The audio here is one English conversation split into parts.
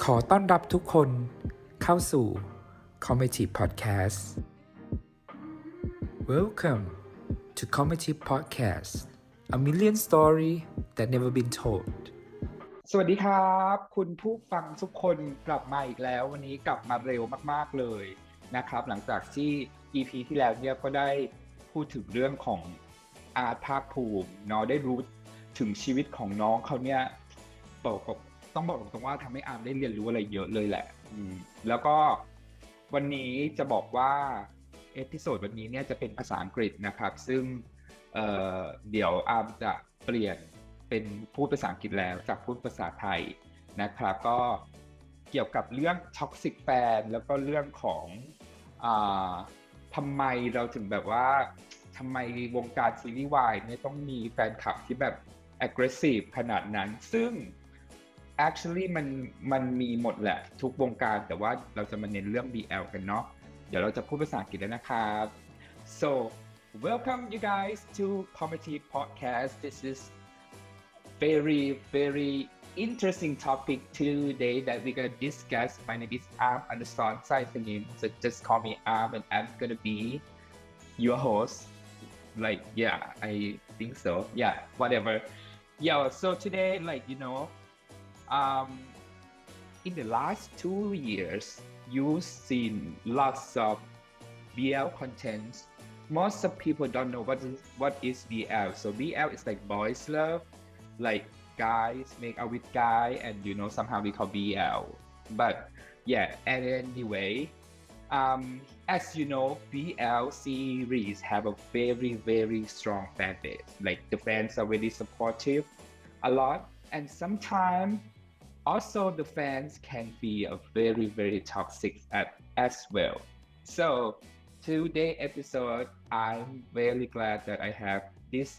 ขอต้อนรับทุกคนเข้าสู่ Commetive Podcast Welcome to Commetive Podcast A million story that never been told สวัสดีครับคุณผู้ฟังทุกคนกลับมาอีกแล้ววันนี้กลับมาเร็วมากๆเลยนะครับหลังจากที่ EP ที่แล้วเนี่ยก็ได้พูดถึงเรื่องของอาร์ตภาคภูมิเนาะได้รู้ถึงชีวิตของน้องเขาเนี่ยต้องบอกตรงๆว่าทำให้อาร์มได้เรียนรู้อะไรเยอะเลยแหละแล้วก็วันนี้จะบอกว่าเอพิโซดวันนี้เนี่ยจะเป็นภาษาอังกฤษนะครับซึ่งเดี๋ยวอาร์มจะเปลี่ยนเป็นพูดภาษาอังกฤษแล้วจากพูดภาษาไทยนะครับก็เกี่ยวกับเรื่อง Toxic Fan แล้วก็เรื่องของทำไมเราถึงแบบว่าทำไมวงการซีรีส์วายเนี่ยต้องมีแฟนคลับที่แบบ aggressive ขนาดนั้นซึ่ง actually มันมีหมดแหละทุกวงการแต่ว่าเราจะมาเน้นเรื่อง BL กันเนาะเดี๋ยวเราจะพูดภาษาอังกฤษแล้วนะครับ so welcome you guys to Commetive Podcast. This is very interesting topic today that we're gonna discuss. My name is Aam Anusorn, Soisa-ngim. So just call me Aam, and I'm gonna be your host. Like, yeah, I think so. Yeah, whatever. Yeah. So today, in the last 2 years, you've seen lots of BL content. Most of people don't know what is BL. So BL is like boys love. Like guys make out with guy and somehow we call BL, but yeah, and anyway, as you know, BL series have a very strong fan base. Like the fans are really supportive a lot, and sometimes also the fans can be a very toxic as well. So today episode, I'm very glad that I have this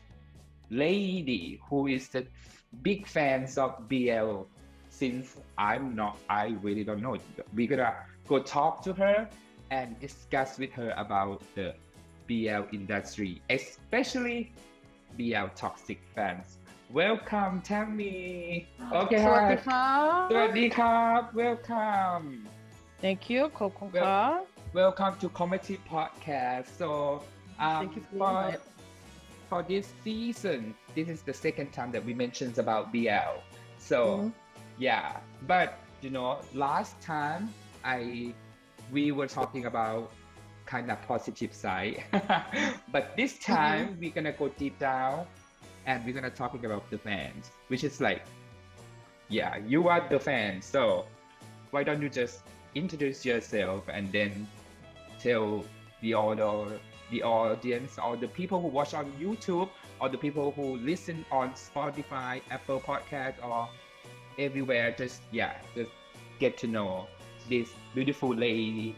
lady who is the big fans of BL since I really don't know. We're gonna go talk to her and discuss with her about the BL industry, especially BL toxic fans. Welcome, Tammy. Okay, hi. สวัสดีครับ Welcome. Thank you. Welcome to Commetive Podcast. So, thank you for this season, this is the second time that we mentioned about BL. So, yeah, but last time we were talking about kind of positive side, but this time we're gonna go deep down and we're gonna talking about the fans, which is like, yeah, you are the fans. So why don't you just introduce yourself and then tell the audience or the people who watch on YouTube or the people who listen on Spotify, Apple Podcast or everywhere, just get to know this beautiful lady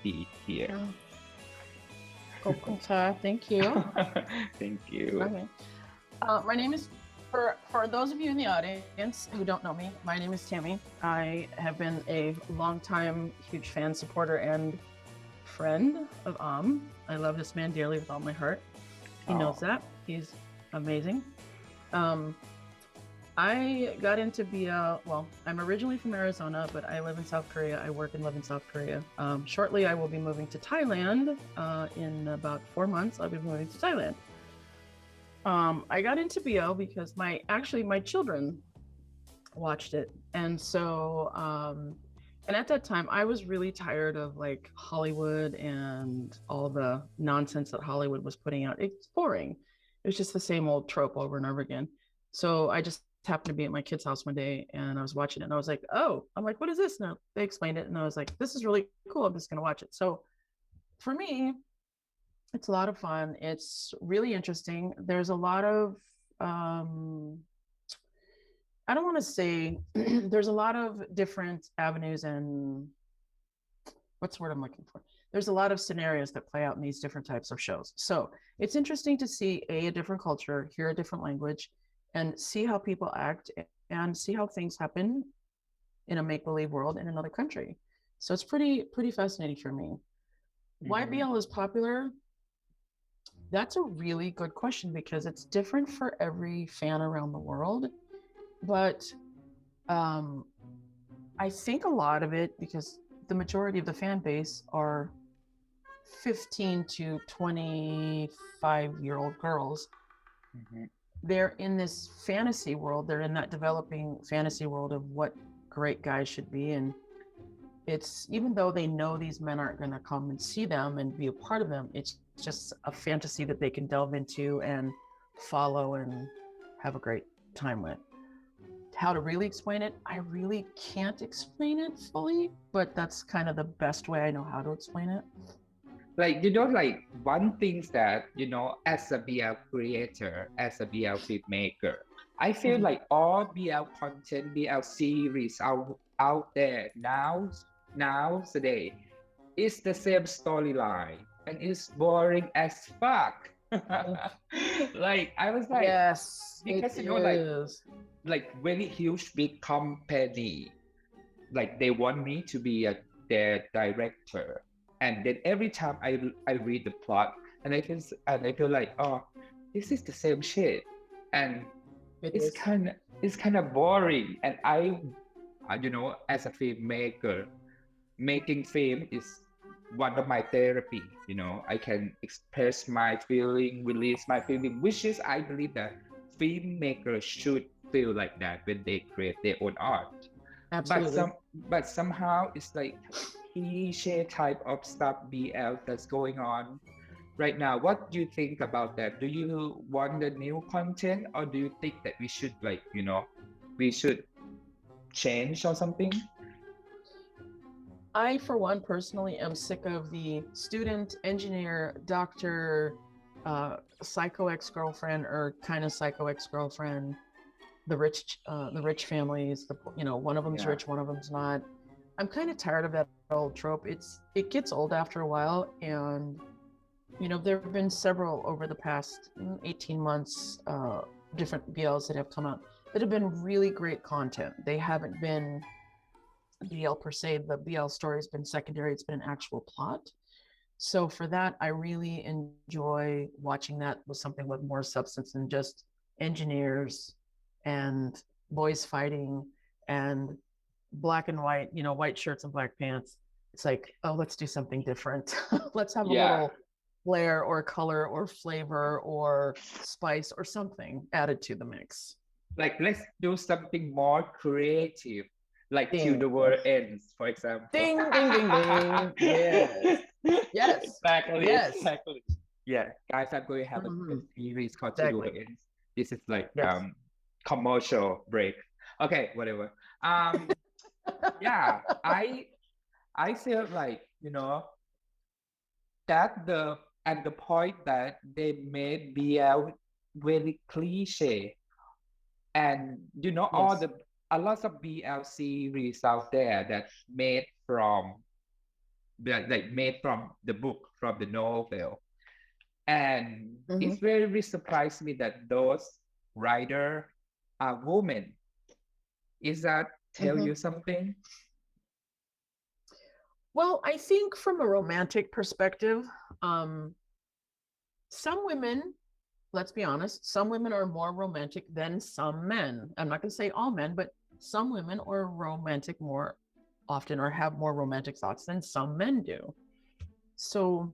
here. Thank you. Thank you. Okay. My name is, for those of you in the audience who don't know me, my name is Tammy. I have been a longtime huge fan, supporter, and friend of Aam. I love this man dearly with all my heart. He knows that. He's amazing. I got into BL, well, I'm originally from Arizona, but I live in South Korea. I work and live in South Korea. Shortly, I will be moving to Thailand. In about 4 months, I'll be moving to Thailand. I got into BL because my children watched it. And so, and at that time, I was really tired of like Hollywood and all the nonsense that Hollywood was putting out. It's boring. It was just the same old trope over and over again. So I just happened to be at my kid's house one day and I was watching it and I was like, I'm like, what is this? And they explained it and I was like, this is really cool. I'm just going to watch it. So for me, it's a lot of fun. It's really interesting. There's a lot of, I don't want to say there's a lot of different avenues and what's the word I'm looking for? There's a lot of scenarios that play out in these different types of shows. So it's interesting to see a different culture, hear a different language, and see how people act and see how things happen in a make-believe world in another country. So it's pretty fascinating for me. Why BL is popular? That's a really good question because it's different for every fan around the world. But I think a lot of it, because the majority of the fan base are 15 to 25-year-old girls. Mm-hmm. They're in this fantasy world. They're in that developing fantasy world of what great guys should be. And it's, even though they know these men aren't going to come and see them and be a part of them, it's just a fantasy that they can delve into and follow and have a great time with. How to really explain it, I really can't explain it fully, but that's kind of the best way I know how to explain it. Like, you know, like one thing that, you know, as a BL creator, as a BL filmmaker, I feel like all BL content, BL series out there now today is the same storyline and it's boring as fuck. Like I was like, Yes, because it you know, is. like very huge big company, like they want me to be their director, and then every time I read the plot and I feel like, oh, this is the same shit, and it's kind of boring. And you know, as a filmmaker, making film is one of my therapy. You know, I can express my feeling, release my feeling, which is I believe that filmmakers should feel like that when they create their own art. Absolutely. But somehow it's like cliche type of stuff BL that's going on right now. What do you think about that? Do you want the new content, or do you think that we should, like, you know, we should change or something? I, for one, personally am sick of the student, engineer, doctor, psycho ex-girlfriend, or kind of psycho ex-girlfriend, the rich families, you know, one of them's Yeah. rich, one of them's not. I'm kind of tired of that old trope. It gets old after a while, and you know, there have been several over the past 18 months, different BLs that have come out that have been really great content. They haven't been BL per se. The BL story has been secondary. It's been an actual plot. So for that, I really enjoy watching that with something with more substance than just engineers and boys fighting and black and white, you know, white shirts and black pants. It's like, oh, let's do something different. Let's have a little flair or color or flavor or spice or something added to the mix. Like, let's do something more creative, like Till Ding, the World Ends, for example. ding, ding, ding, ding. Yes. Yes. Exactly. Yes. Exactly. Yeah, guys, I'm going to have a series called Till the World Ends. This is like Yes. commercial break. Okay, whatever. Yeah, I feel like, you know, that the point that they made BL very cliche. And you know, Yes. a lot of BL series out there that made from like made from the book, from the novel. And it's very surprised me that those writer are women. Is that tell you something? Well, I think from a romantic perspective, some women, let's be honest, some women are more romantic than some men. I'm not going to say all men, but some women are romantic more often or have more romantic thoughts than some men do. So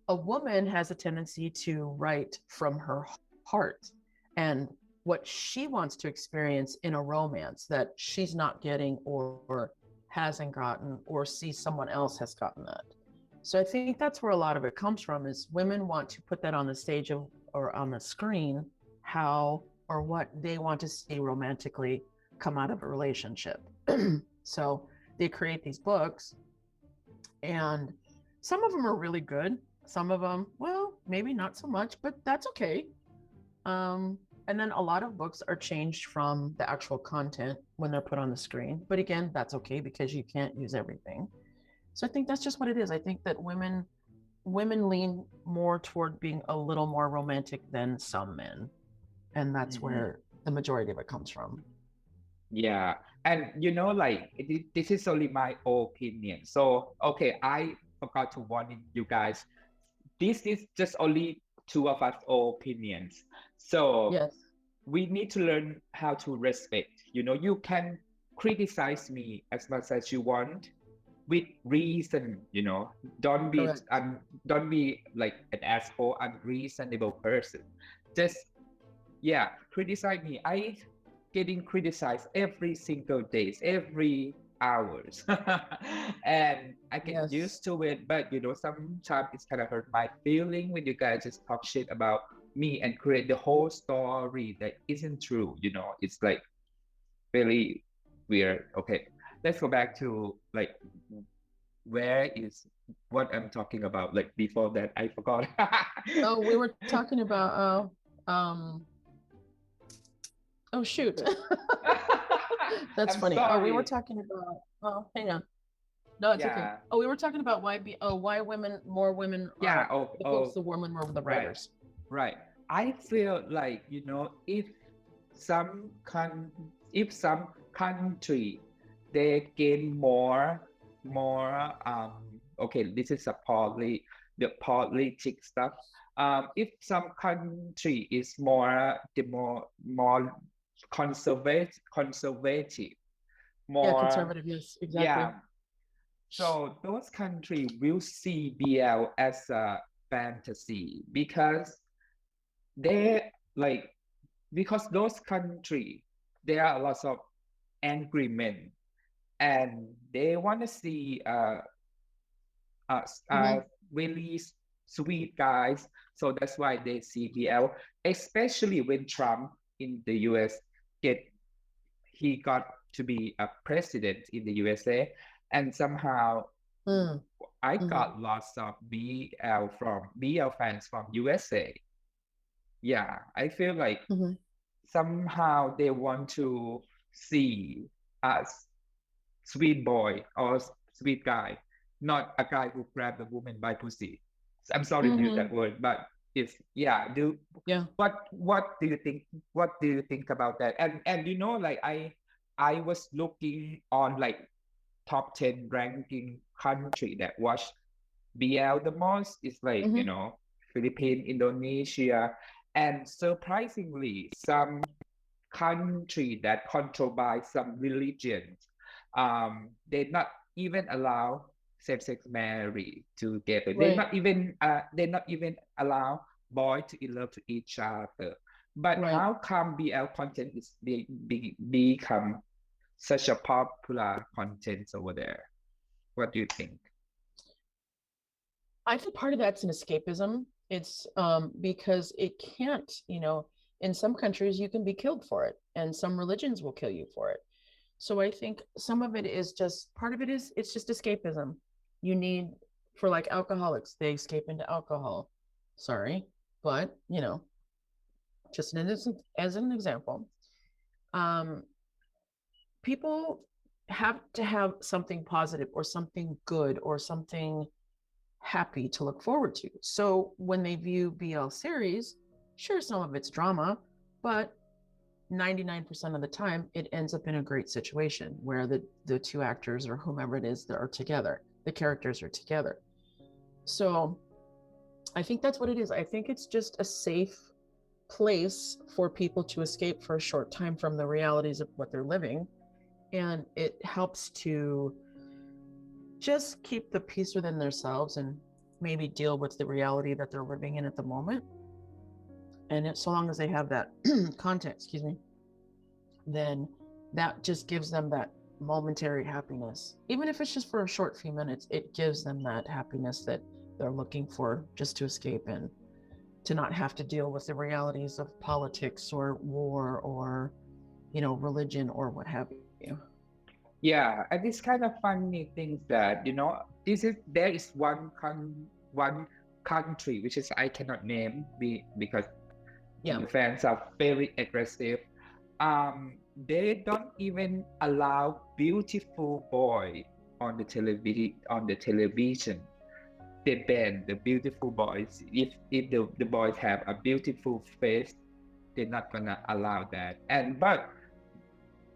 a woman has a tendency to write from her heart and what she wants to experience in a romance that she's not getting or hasn't gotten or sees someone else has gotten that. So I think that's where a lot of it comes from, is women want to put that on the stage of, or on the screen, how or what they want to see romantically come out of a relationship. So they create these books, and some of them are really good. Some of them, well, maybe not so much, but that's okay. And then a lot of books are changed from the actual content when they're put on the screen. But again, that's okay because you can't use everything. So I think that's just what it is. I think that women lean more toward being a little more romantic than some men. And that's where the majority of it comes from. Yeah. And you know, like this is only my opinion. So okay, I forgot to warn you guys. This is just only two of us opinions. So Yes. we need to learn how to respect. You know, you can criticize me as much as you want with reason, don't be Correct. don't be like an asshole, unreasonable person. Just criticize me. I getting criticized every single days, every hours. And I get Yes. used to it, but sometimes it's kind of hurt my feeling when you guys just talk shit about me and create the whole story that isn't true. It's like really weird. Okay, let's go back to like where is what I'm talking about. Like before that, I forgot. Oh, we were talking about oh shoot. That's I'm funny. Oh, we were sorry. talking about hang on. No, it's okay. Yeah. Oh, we were talking about why more women Yeah. are the books, the women were the Right. writers. Right. I feel like, if some country they gain more okay, this is the politic stuff. If some country is more conservative, Yeah, more, conservative, yes, exactly. yeah. So those countries will see BL as a fantasy because they like because those countries there are lots of angry men and they want to see Mhm. really sweet guys. So that's why they see BL, especially when Trump in the US get he got to be a president in the USA, and somehow Mm. I Mhm. got lots of BL fans from USA. Yeah, I feel like Mhm. somehow they want to see us sweet boy or sweet guy, not a guy who grabbed a woman by pussy. I'm sorry to use that Mhm. word, but it's Yeah. what do you think? What do you think about that? And like I was looking on like top 10 ranking country that watch BL the most. It's like Mhm. Philippines, Indonesia, and surprisingly some country that controlled by some religions, they not even allow same-sex marriage together. Right. They not even allow boys to in love to each other. But Right. how come BL content is become such a popular content over there? What do you think? I think part of that's an escapism. It's because it can't, in some countries you can be killed for it, and some religions will kill you for it. So I think some of it is just part of it is it's just escapism. You need for like alcoholics, they escape into alcohol. Sorry, but just as an example, um, people have to have something positive or something good or something happy to look forward to. So when they view BL series, sure, some of it's drama, but 99% of the time, it ends up in a great situation where the two actors or whomever it is that are together, the characters are together. So I think that's what it is. I think it's just a safe place for people to escape for a short time from the realities of what they're living. And it helps to just keep the peace within themselves and maybe deal with the reality that they're living in at the moment. And so long as they have that context, excuse me, then that just gives them that momentary happiness. Even if it's just for a short few minutes, it gives them that happiness that they're looking for just to escape and to not have to deal with the realities of politics or war or, religion or what have you. Yeah, and it's kind of funny things that there is one country which is I cannot name because Yeah. the fans are very aggressive. They don't even allow beautiful boy on the television. They ban the beautiful boys. If the boys have a beautiful face, they're not gonna allow that. But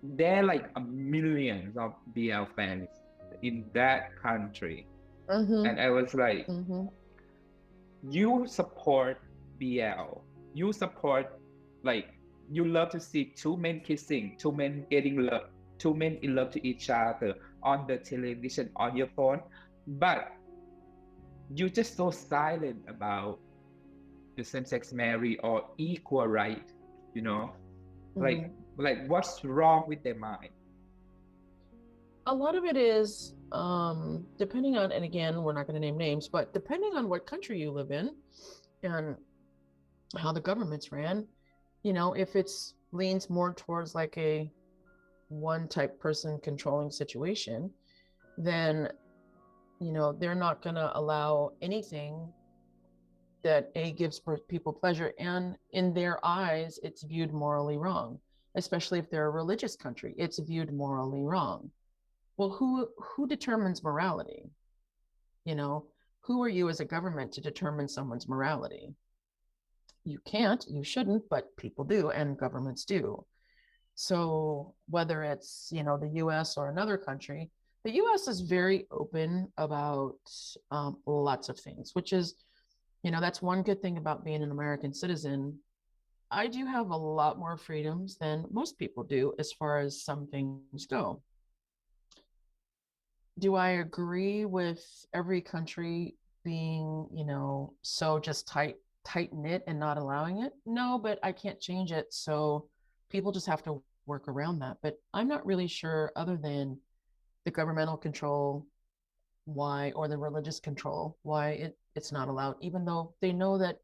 there are like a millions of BL fans in that country. Mm-hmm. And I was like, Mm-hmm. you support BL. You support like you love to see two men kissing, two men getting love, two men in love to each other on the television, on your phone, but you're just so silent about the same-sex marriage or equal right, you know, like what's wrong with their mind? A lot of it is depending on, and again, we're not going to name names, but depending on what country you live in and how the government's ran, you know, if it's leans more towards like a one type person controlling situation, then, you know, they're not going to allow anything that gives people pleasure, and in their eyes it's viewed morally wrong, especially if they're a religious country, it's viewed morally wrong. Well, who determines morality? You know, who are you as a government to determine someone's morality? You can't, you shouldn't, but people do, and governments do. So whether it's, you know, the US or another country, the US is very open about lots of things, which is, you know, that's one good thing about being an American citizen. I do have a lot more freedoms than most people do as far as some things go. Do I agree with every country being, you know, so just tight knit and not allowing it? No, but I can't change it. So people just have to work around that. But I'm not really sure, other than the governmental control, why, or the religious control, why it's not allowed, even though they know that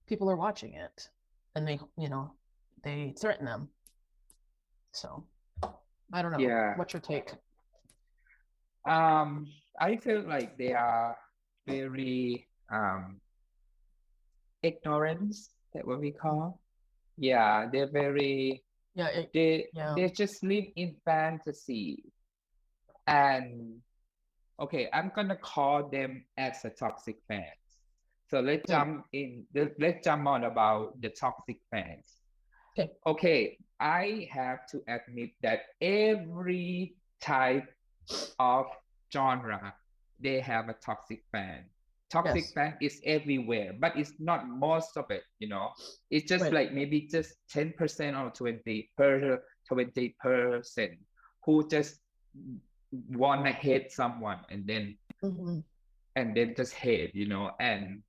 people are watching it and they, you know, they threaten them. So I don't know. Yeah. What's your take? I feel like they are very ignorance, that what we call. Yeah, they're very they just live in fantasy. And okay, I'm gonna call them as a toxic fans. So let's jump on about the toxic fans. Okay, I have to admit that every type of genre, they have a toxic fan. Toxic fan is everywhere, but it's not most of it, you know. It's just like maybe just 10% or 20% who just wanna hate someone and then just hate, you know. And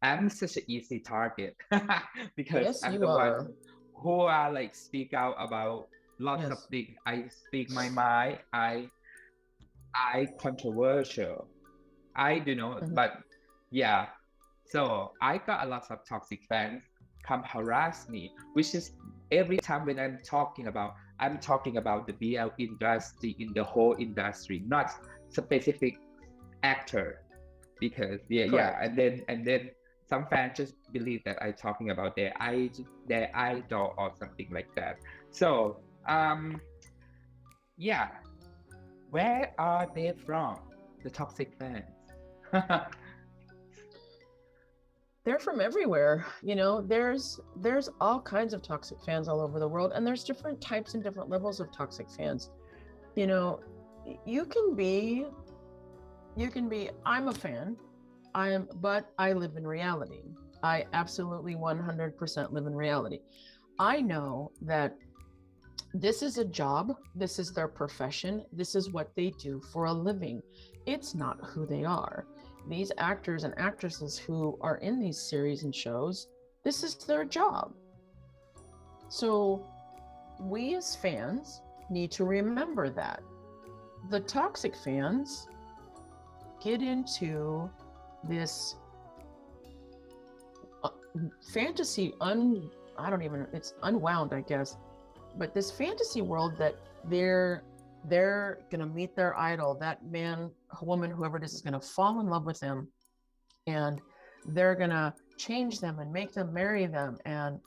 I'm such an easy target because I'm the one who are like speak out about lots of things. I speak my mind. I controversial. I do know, but yeah. So I got a lot of toxic fans come harass me, which is every time when I'm talking about the BL industry, in the whole industry, not specific actor, because and then some fans just believe that I'm talking about their idol or something like that. So where are they from, the toxic fans? They're from everywhere. You know, there's all kinds of toxic fans all over the world, and there's different types and different levels of toxic fans. You know, you can be I'm a fan, but I live in reality. I absolutely 100% live in reality. I know that this is a job, this is their profession, this is what they do for a living. It's not who they are. These actors and actresses who are in these series and shows, this is their job. So we as fans need to remember that. The toxic fans get into this fantasy, it's unwound, I guess, but this fantasy world that they're gonna meet their idol, that man, woman, whoever it is gonna fall in love with them, and they're gonna change them and make them marry them, and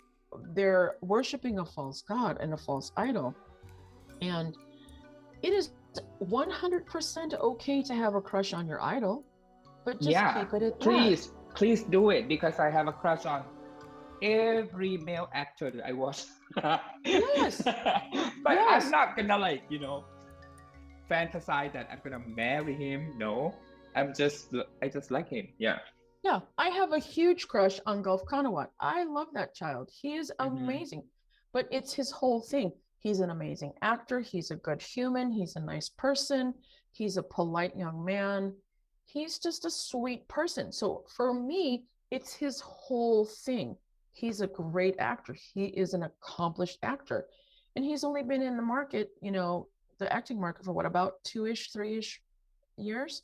they're worshiping a false god and a false idol. And it is 100% okay to have a crush on your idol, but just keep it at that. Please do it, because I have a crush on every male actor that I watch. Yes. But I'm not gonna, like, you know, fantasize that I'm gonna marry him. No, I just like him. Yeah, I have a huge crush on Gulf Kanawat. I love that child. He is amazing. But it's his whole thing. He's an amazing actor. He's a good human. He's a nice person. He's a polite young man. He's just a sweet person. So for me, it's his whole thing. He's a great actor. He is an accomplished actor. And he's only been in the market, the acting market for what, about 2-ish, 3-ish years?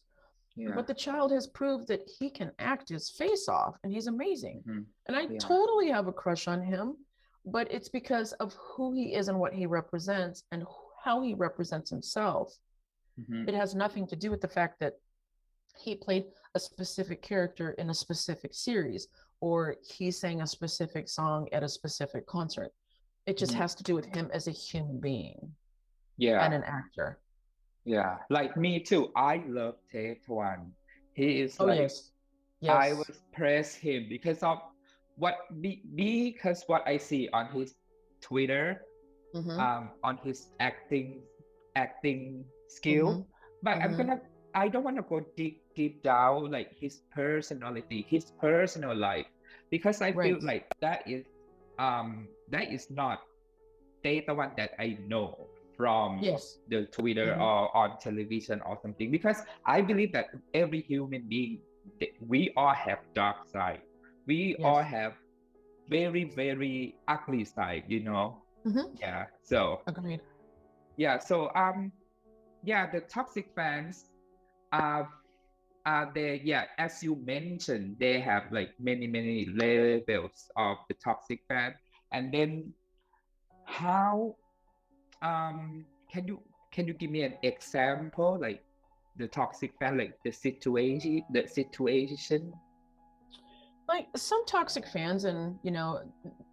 Yeah. But the child has proved that he can act his face off and he's amazing. Mm-hmm. And I totally have a crush on him, but it's because of who he is and what he represents and how he represents himself. Mm-hmm. It has nothing to do with the fact that he played a specific character in a specific series or he sang a specific song at a specific concert. It just has to do with him as a human being and an actor. Yeah, like me too. I love Taekwon. He is Yes. I was praise him because of because what I see on his Twitter, on his acting skill. But I don't want to go deep down like his personality, his personal life, because I feel like that is not Taekwon that I know from the Twitter or on television or something, because I believe that every human being, we all have dark side. We all have very, very ugly side, Yeah. So agreed. Yeah. So the toxic fans they, as you mentioned, they have like many levels of the toxic fan. And then how can you give me an example, like the toxic fan, like the situation? Like some toxic fans, and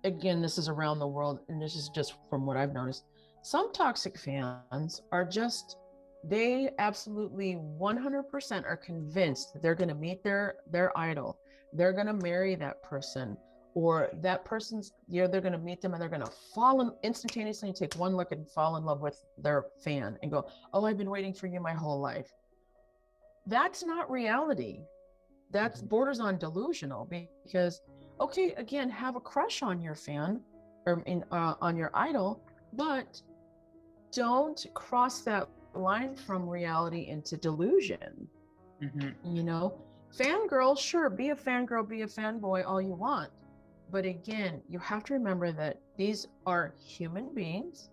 again, this is around the world and this is just from what I've noticed, some toxic fans are just, they absolutely 100% are convinced that they're going to meet their idol, they're going to marry that person, or that person's, they're going to meet them and they're going to fall in instantaneously and take one look and fall in love with their fan and go, oh, I've been waiting for you my whole life. That's not reality. That's borders on delusional, because okay, again, have a crush on your fan or on your idol, but don't cross that line from reality into delusion. Fangirl, sure, be a fangirl, be a fanboy all you want, but again, you have to remember that these are human beings.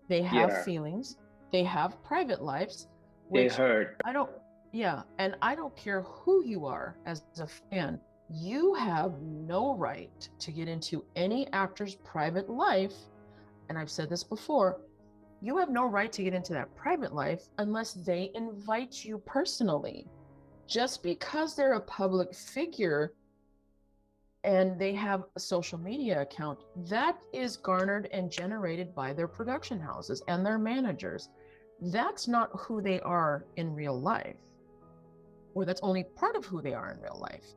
They have feelings, they have private lives, which and I don't care who you are as a fan, you have no right to get into any actor's private life. And I've said this before, you have no right to get into that private life unless they invite you personally. Just because they're a public figure and they have a social media account, that is garnered and generated by their production houses and their managers. That's not who they are in real life, or that's only part of who they are in real life.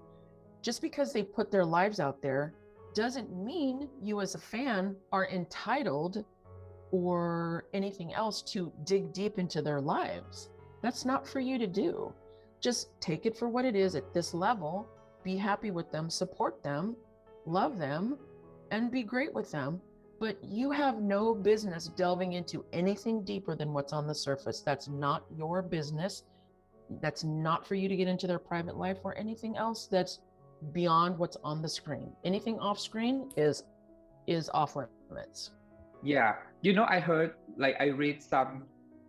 Just because they put their lives out there doesn't mean you as a fan are entitled or anything else to dig deep into their lives. That's not for you to do. Just take it for what it is at this level, be happy with them, support them, love them, and be great with them. But you have no business delving into anything deeper than what's on the surface. That's not your business. That's not for you to get into their private life or anything else that's beyond what's on the screen. Anything off screen is off limits. Yeah. I heard, like, I read some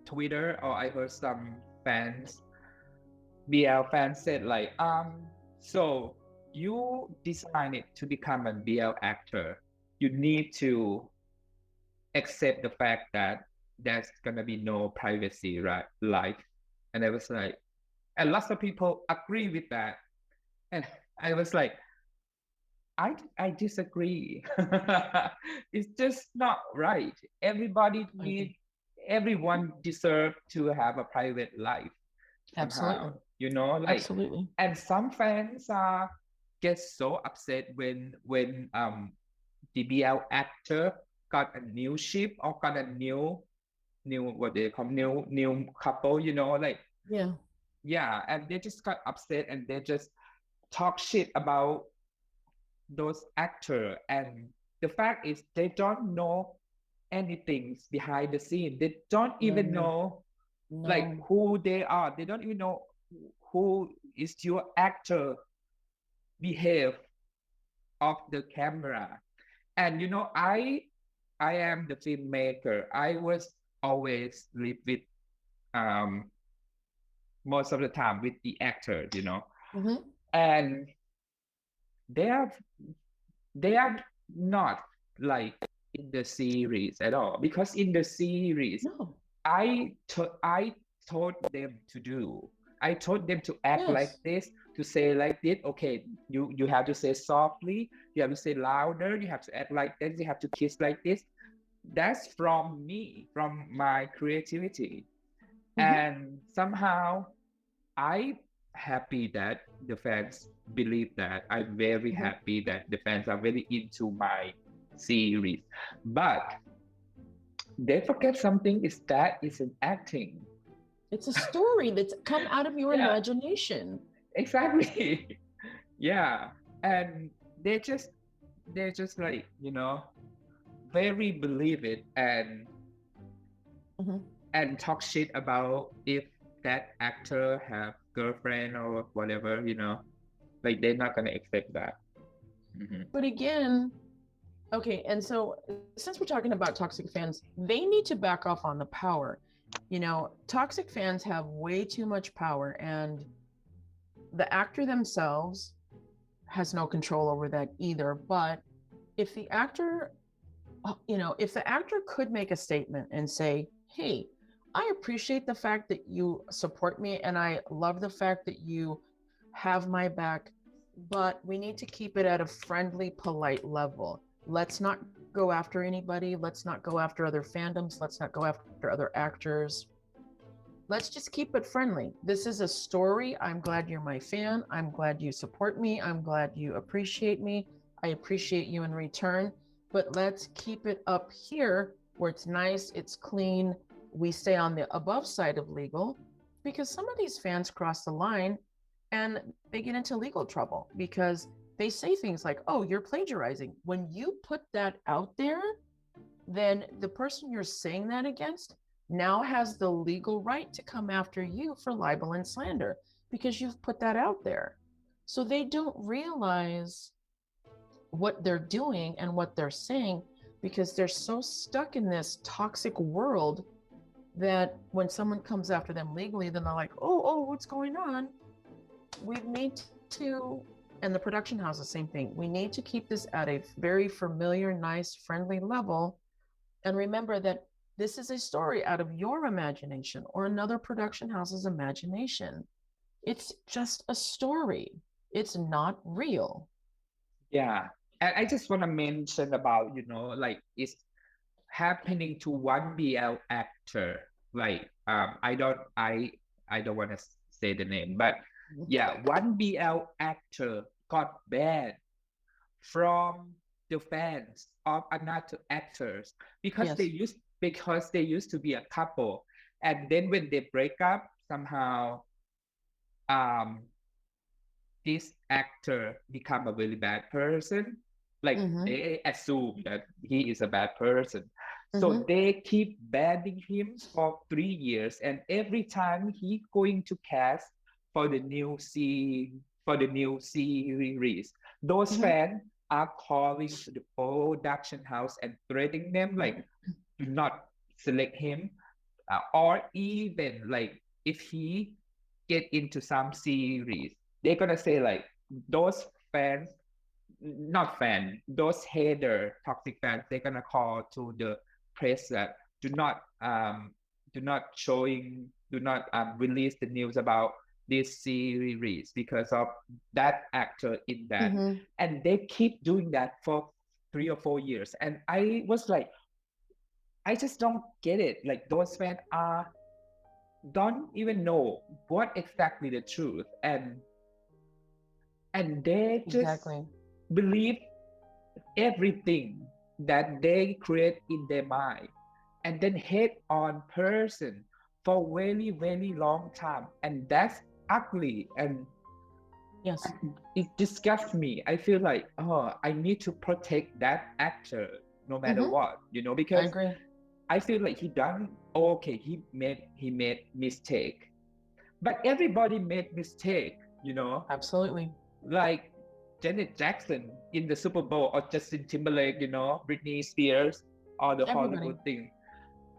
Twitter, or I heard some fans, BL fans said like, so you decided to become a BL actor, you need to accept the fact that there's gonna be no privacy, right, life. And I was like, and lots of people agree with that, and I was like, I disagree. It's just not right. Everyone deserves to have a private life somehow. Absolutely. Absolutely. And some fans get so upset when the BL actor got a new ship or got a new what they call new couple, like and they just got upset and they just talk shit about those actors. And the fact is they don't know anything behind the scene. They don't even know like No. who they are. They don't even know who is your actor behave off the camera. And I am the filmmaker. I was always live with um most of the time with the actors, Mm-hmm. and they are they are not like in the series at all, because in the series No. I told them to do. I told them to act like Yes. this, to say like this. Okay, you have to say softly, you have to say louder, you have to act like this, you have to kiss like this. That's from me, from my creativity. Mm-hmm. And somehow I happy that the fans believe that. I'm very Mm-hmm. happy that the fans are very into my series. But they forget something is that it's an acting. It's a story that's come out of your Yeah, imagination. exactly. Yeah. And they just like, very believe it, Mm-hmm. and talk shit about if that actor have girlfriend or whatever, like they're not gonna accept that. Mhm. But again, okay, and so since we're talking about toxic fans, they need to back off on the power. Toxic fans have way too much power, and the actor themselves has no control over that either. But if the actor, if the actor could make a statement and say, hey, I appreciate the fact that you support me and I love the fact that you have my back, but we need to keep it at a friendly, polite level. Let's not go after anybody. Let's not go after other fandoms. Let's not go after other actors. Let's just keep it friendly. This is a story. I'm glad you're my fan. I'm glad you support me. I'm glad you appreciate me. I appreciate you in return. But let's keep it up here where it's nice, it's clean. We stay on the above side of legal, because some of these fans cross the line and they get into legal trouble because they say things like, oh, you're plagiarizing. When you put that out there, then the person you're saying that against now has the legal right to come after you for libel and slander because you've put that out there. So they don't realize what they're doing and what they're saying because they're so stuck in this toxic world that when someone comes after them legally, then they're like, oh, what's going on? We need to, and the production house, the same thing. We need to keep this at a very familiar, nice, friendly level. And remember that this is a story out of your imagination or another production house's imagination. It's just a story. It's not real. Yeah. And I just want to mention about, like it's happening to one BL actor. Like I don't want to say the name, but yeah, one BL actor got banned from the fans of another actors because Yes. they used to be a couple, and then when they break up somehow, um this actor become a really bad person. Like Mm-hmm. they assume that he is a bad person. So Mm-hmm. they keep banning him for 3 years, and every time he going to cast for the new series, those Mm-hmm. fans are calling to the production house and threatening them like, do not select him, or even like if he get into some series, they're gonna say like those fans, not fan, those hater toxic fans, they're gonna call to the press that do not release the news about this series because of that actor in that. Mm-hmm. And they keep doing that for 3 or 4 years, and I was like, I just don't get it. Like those fans are don't even know what exactly the truth, and they just Exactly. believe everything that they create in their mind, and then hate on person for very long time, and that's ugly, and Yes. it disgusts me. I feel like, oh, I need to protect that actor. no matter what, I because agree. I feel like he done okay. He made mistake, but everybody made mistake. Absolutely. Like Janet Jackson in the Super Bowl, or Justin Timberlake, Britney Spears, or the Everybody. Hollywood thing.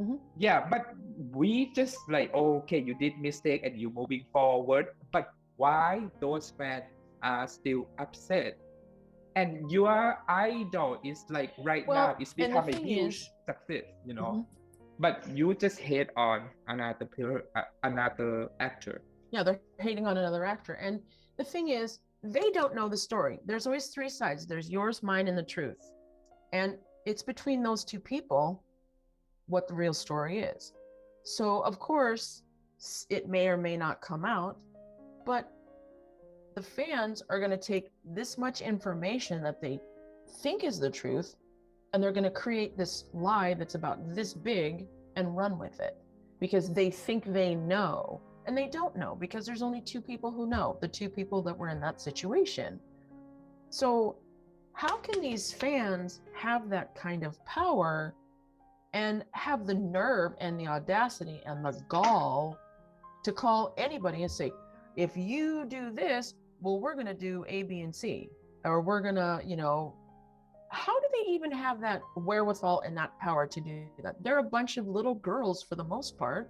Mhm. Yeah, but we just like, okay, you did mistake and you moving forward. But why those fans are still upset? And your idol is like right now, Well, it's and the become a thing huge is, success, mhm, But you just hate on another actor. yeah, they're hating on another actor. And the thing is, they don't know the story. There's always three sides. There's yours, mine, and the truth. And it's between those two people what the real story is. So, of course, it may or may not come out, but the fans are going to take this much information that they think is the truth, and they're going to create this lie that's about this big and run with it because they think they know, and they don't know, because there's only two people who know, the two people that were in that situation. So how can these fans have that kind of power and have the nerve and the audacity and the gall to call anybody and say, if you do this, well, we're going to do A, B, and C, or we're going to, how do they even have that wherewithal and that power to do that? They're a bunch of little girls for the most part.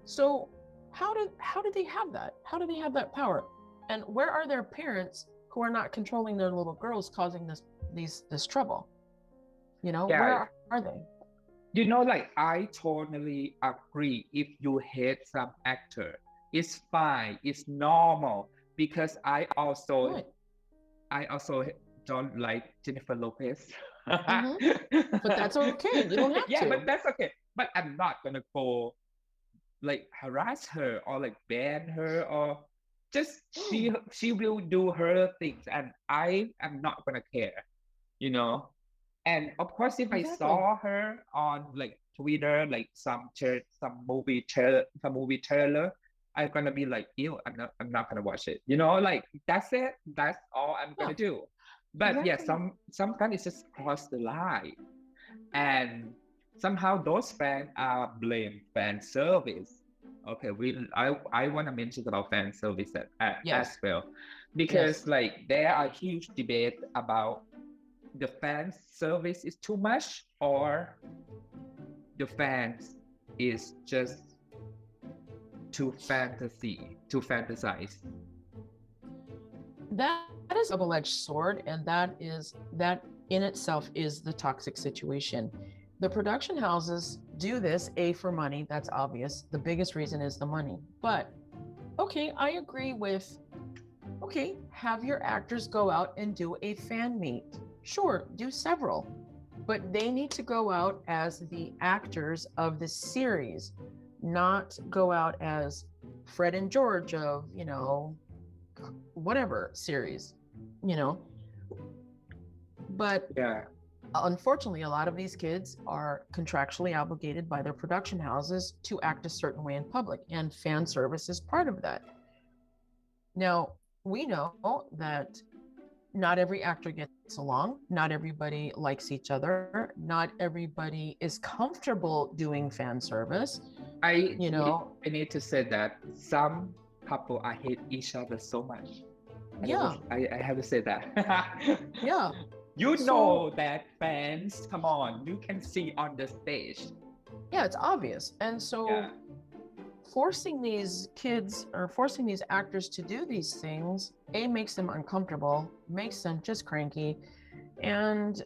So how do they have that? How do they have that power? And where are their parents who are not controlling their little girls, causing this trouble? Yeah, where are they? like I totally agree. If you hate some actor, it's fine, it's normal. Because Right. I also don't like Jennifer Lopez. But that's okay. You don't have Yeah, but to. that's okay. But I'm not gonna go like harass her or like ban her, or just she will do her things and I am not gonna care, you know. And of course, if I Exactly. saw her on like Twitter, like some movie trailer, I'm gonna be like, ew, I'm not gonna watch it. Like that's it. That's all I'm Yeah, gonna do. But yeah, exactly. sometimes it's just cross the line, and somehow those fans are blame fan service. Okay, I want to mention about fan service as Yes. well, Yes. because like there are huge debate about the fan service is too much, or the fans is just too fantasize. That is a double-edged sword, and that in itself is the toxic situation. The production houses do this, A, for money. That's obvious. The biggest reason is the money. But okay, I agree with, okay, have your actors go out and do a fan meet. Sure, do several, but they need to go out as the actors of the series, not go out as Fred and George of, whatever series, you know. But Yeah, unfortunately, a lot of these kids are contractually obligated by their production houses to act a certain way in public, and fan service is part of that. Now, we know that not every actor gets along, not everybody likes each other, not everybody is comfortable doing fan service, I you need, know. I need to say that some couple I hate each other so much. Yeah, I have to say that. yeah. You know So, that fans, come on, you can see on the stage. yeah, it's obvious. And Yeah. so forcing these kids or forcing these actors to do these things, A, makes them uncomfortable, makes them just cranky, and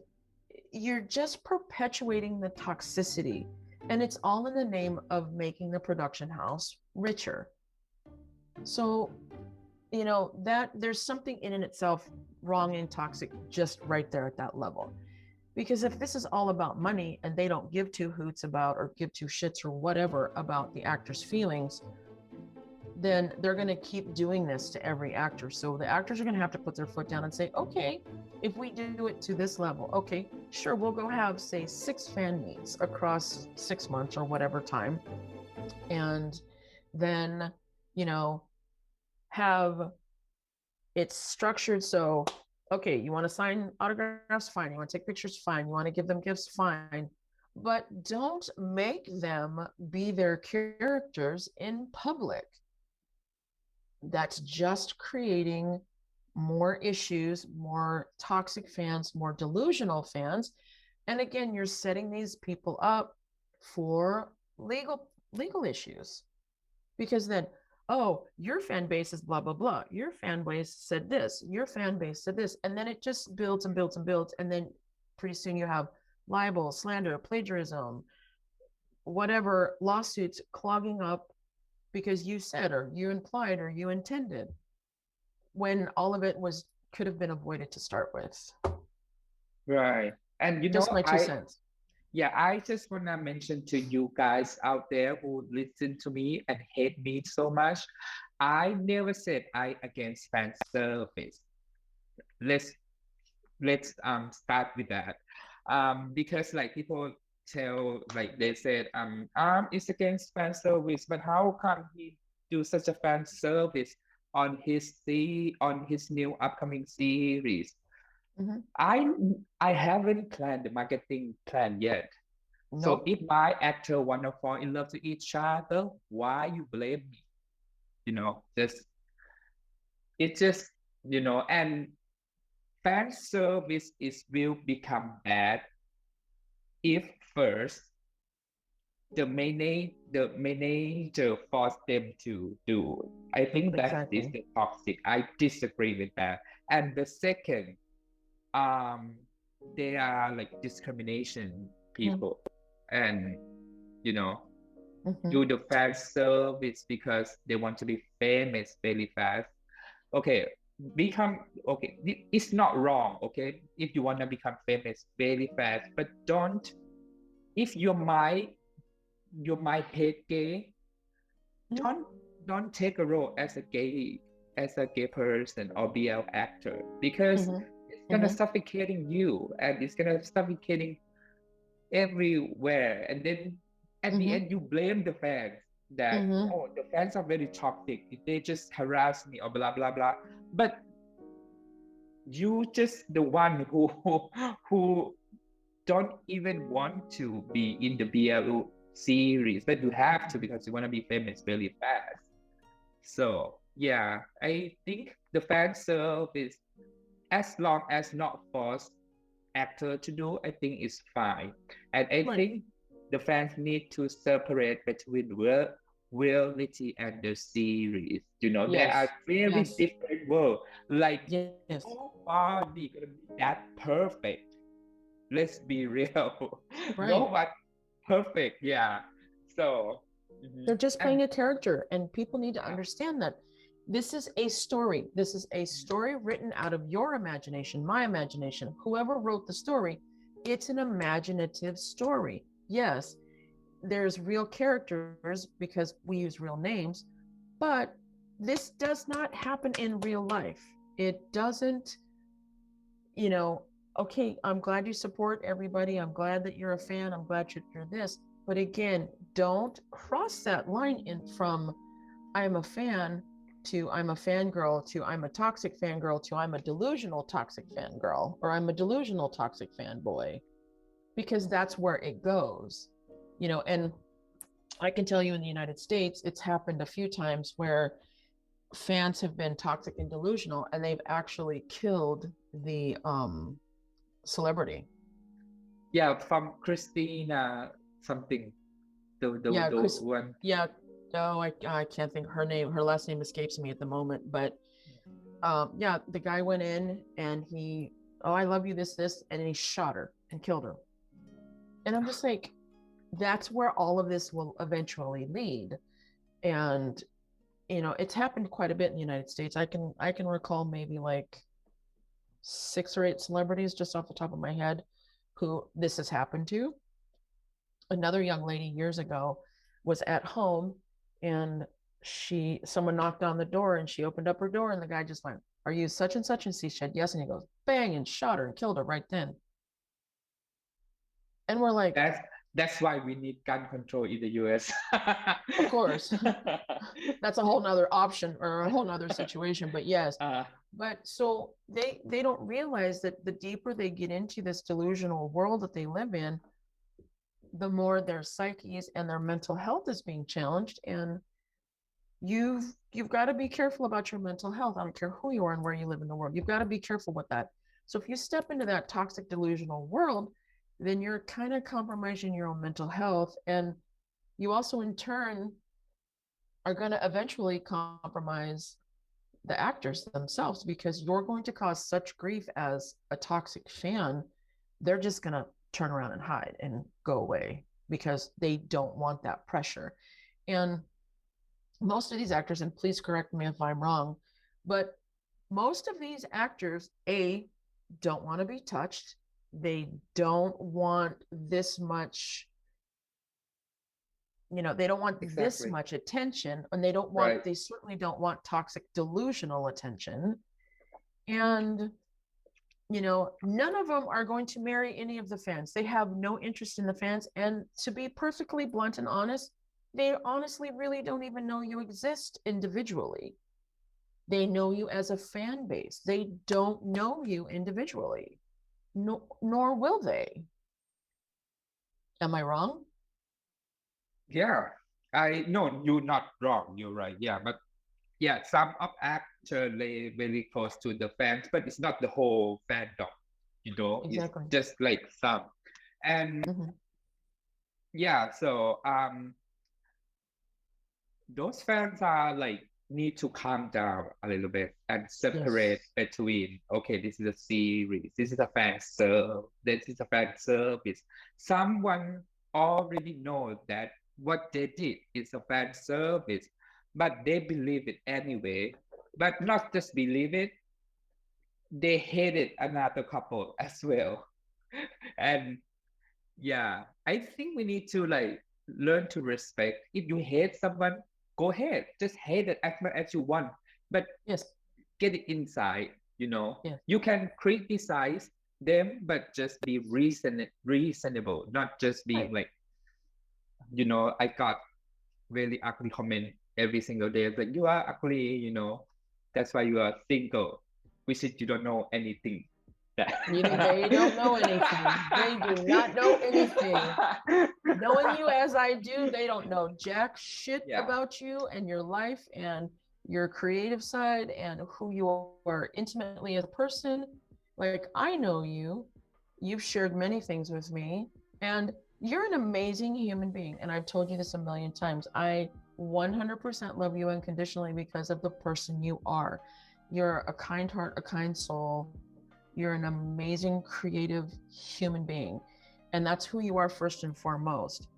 you're just perpetuating the toxicity. And it's all in the name of making the production house richer. So, that there's something in itself wrong and toxic just right there at that level. Because if this is all about money and they don't give two hoots about, or give two shits or whatever about the actor's feelings, then they're going to keep doing this to every actor. So the actors are going to have to put their foot down and say, okay, if we do it to this level, okay, sure, we'll go have, say, 6 fan meets across 6 months or whatever time. And then, have it's structured so Okay, you want to sign autographs? Fine. You want to take pictures? Fine. You want to give them gifts? Fine. But don't make them be their characters in public. That's just creating more issues, more toxic fans, more delusional fans. And again, you're setting these people up for legal issues. Because then, oh, your fan base is blah blah blah, your fan base said this, your fan base said this, and then it just builds and builds and builds, and then pretty soon you have libel, slander, plagiarism, whatever lawsuits clogging up because you said or you implied or you intended, when all of it was could have been avoided to start with. Right. And Just my 2 cents. yeah, I just want to mention to you guys out there who listen to me and hate me so much. I never said I against fan service. Let's start with that. Because like people tell, like they said is against fan service, but how come he do such a fan service on his new upcoming series? Mm-hmm. I haven't planned the marketing plan yet. So Nope. if my actor wanna fall in love to each other, why you blame me? You know, just it just and fan service will become bad if first the manager force them to do. I think that is Exactly. the toxic. I disagree with that. And the second, um, they are like discrimination people, and you know, Mm-hmm. do the fan service because they want to be famous very fast. Okay, it's not wrong, okay, if you want to become famous very fast, but don't, if you might hate gay, don't don't take a role as a gay person or BL actor, because Mm-hmm. it's gonna Mm-hmm. suffocating you and it's gonna suffocating everywhere, and then at the Mm-hmm. end you blame the fans that, Mm-hmm. oh, the fans are very toxic, they just harass me or blah blah blah, but you just the one who don't even want to be in the BLU series, but you have to because you want to be famous really fast. So yeah, I think the fan service, as long as not forced actor to do, I think is fine. And I Right. think the fans need to separate between reality and the series. There are Yes. very Yes. different worlds. Like Yes. nobody gonna be that perfect. Let's be real. No Right. one perfect. Yeah. So They're just and playing a character, and people need to yeah, understand that this is a story. This is a story written out of your imagination, my imagination, whoever wrote the story. It's an imaginative story. Yes, there's real characters because we use real names, but this does not happen in real life. It doesn't, you know, okay, I'm glad you support everybody. I'm glad that you're a fan. I'm glad you're this. But again, don't cross that line in from I'm a fan to I'm a fangirl to I'm a toxic fangirl to I'm a delusional toxic fangirl or I'm a delusional toxic fanboy, because that's where it goes. And I can tell you in the United States, it's happened a few times where fans have been toxic and delusional and they've actually killed the celebrity. yeah, from Christina something, Yeah, the Chris. one. Yeah, no, I can't think her name. Her last name escapes me at the moment. But yeah, the guy went in and oh, I love you, this, and then he shot her and killed her. And I'm just like, that's where all of this will eventually lead. And it's happened quite a bit in the United States. I can recall maybe like 6 or 8 celebrities just off the top of my head who this has happened to. Another young lady years ago was at home, and someone knocked on the door and she opened up her door and the guy just went, "Are you such and such?" And she said yes, and he goes bang and shot her and killed her right then. And we're like, That's why we need gun control in the US. of course. That's a whole nother option or a whole nother situation. But yes, But so they don't realize that the deeper they get into this delusional world that they live in, the more their psyches and their mental health is being challenged. And you've got to be careful about your mental health. I don't care who you are and where you live in the world. You've got to be careful with that. So if you step into that toxic delusional world, then you're kind of compromising your own mental health. And you also in turn are going to eventually compromise the actors themselves, because you're going to cause such grief as a toxic fan. They're just going to turn around and hide and go away because they don't want that pressure. And most of these actors, and please correct me if I'm wrong, but most of these actors, don't want to be touched. They don't want this much, they don't want this much attention, and they certainly don't want toxic delusional attention. And, none of them are going to marry any of the fans. They have no interest in the fans. And to be perfectly blunt and honest, they honestly really don't even know you exist individually. They know you as a fan base. They don't know you individually, nor will they. Am I wrong? Yeah, no, you're not wrong. You're right. Yeah, but yeah, some of actors lay very close to the fans, but it's not the whole fandom. Exactly. It's just like some, and yeah. So those fans are like need to calm down a little bit and separate between, okay, this is a series, this is a fan service, this is a fan service. Someone already knows that what they did is a fan service, but they believe it anyway. But not just believe it, they hated another couple as well. And yeah, I think we need to like learn to respect. If you hate someone, go ahead, just hate it as much as you want, but get it inside. You can criticize them, but just be reasonable, not just being like, I got really ugly comment every single day. It's like, you are ugly, that's why you are single, which is you don't know anything. They don't know anything. They do not know anything. Knowing you as I do, they don't know jack shit about you and your life and your creative side and who you are intimately as a person. Like, I know you. You've shared many things with me, and you're an amazing human being. And I've told you this a million times. I 100% love you unconditionally because of the person you are. You're a kind heart, a kind soul. You're an amazing, creative human being. And that's who you are first and foremost.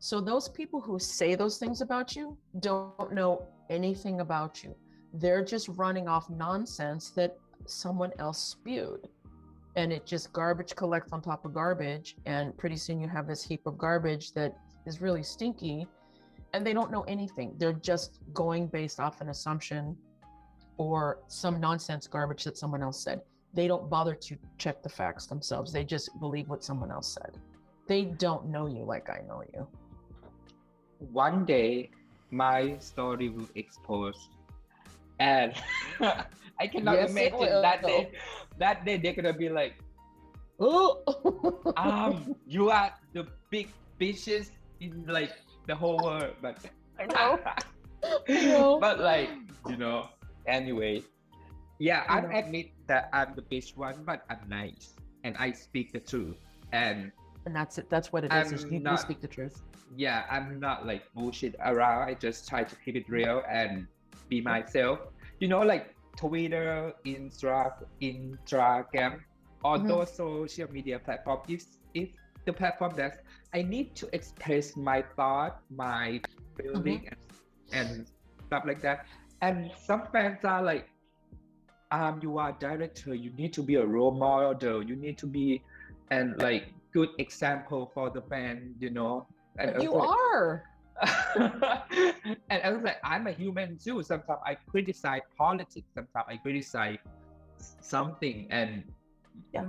So those people who say those things about you don't know anything about you. They're just running off nonsense that someone else spewed. And it just garbage collects on top of garbage. And pretty soon you have this heap of garbage that is really stinky. And they don't know anything. They're just going based off an assumption or some nonsense garbage that someone else said. They don't bother to check the facts themselves. They just believe what someone else said. They don't know you like I know you. One day, my story will expose. And I cannot imagine that day they're gonna be like, oh, you are the big bitches in like the whole world. But I know. But like, anyway. Yeah, I admit that I'm the bitch one, but I'm nice and I speak the truth. And that's it. That's what it is. You speak the truth. Yeah, I'm not like bullshit around. I just try to keep it real and be myself. Like Twitter, Instagram, all those social media platforms. If the platform that I need to express my thought, my feeling, and stuff like that. And some fans are like, you are a director, you need to be a role model, you need to be and like good example for the fan, And you are. And I was like, I'm a human too. Sometimes I criticize politics, sometimes I criticize something, and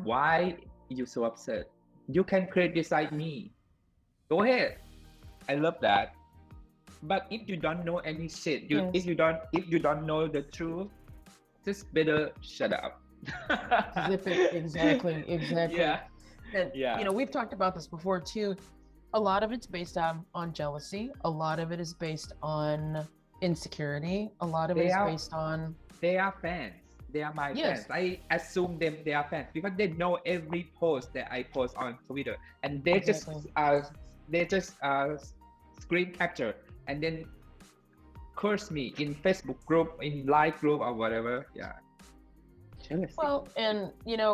why you so upset? You can criticize me. Go ahead. I love that. But if you don't know any shit, if you don't know the truth, just better shut up. Zip it. Exactly. Yeah, And yeah. we've talked about this before too. A lot of it's based on jealousy. A lot of it is based on insecurity. A lot of it They is are based on they are fans. They are my fans. yes, I assume them they are fans because they know every post that I post on Twitter, and they exactly. just screen capture and then curse me in Facebook group, in live group or whatever. Yeah, jealousy. Well, and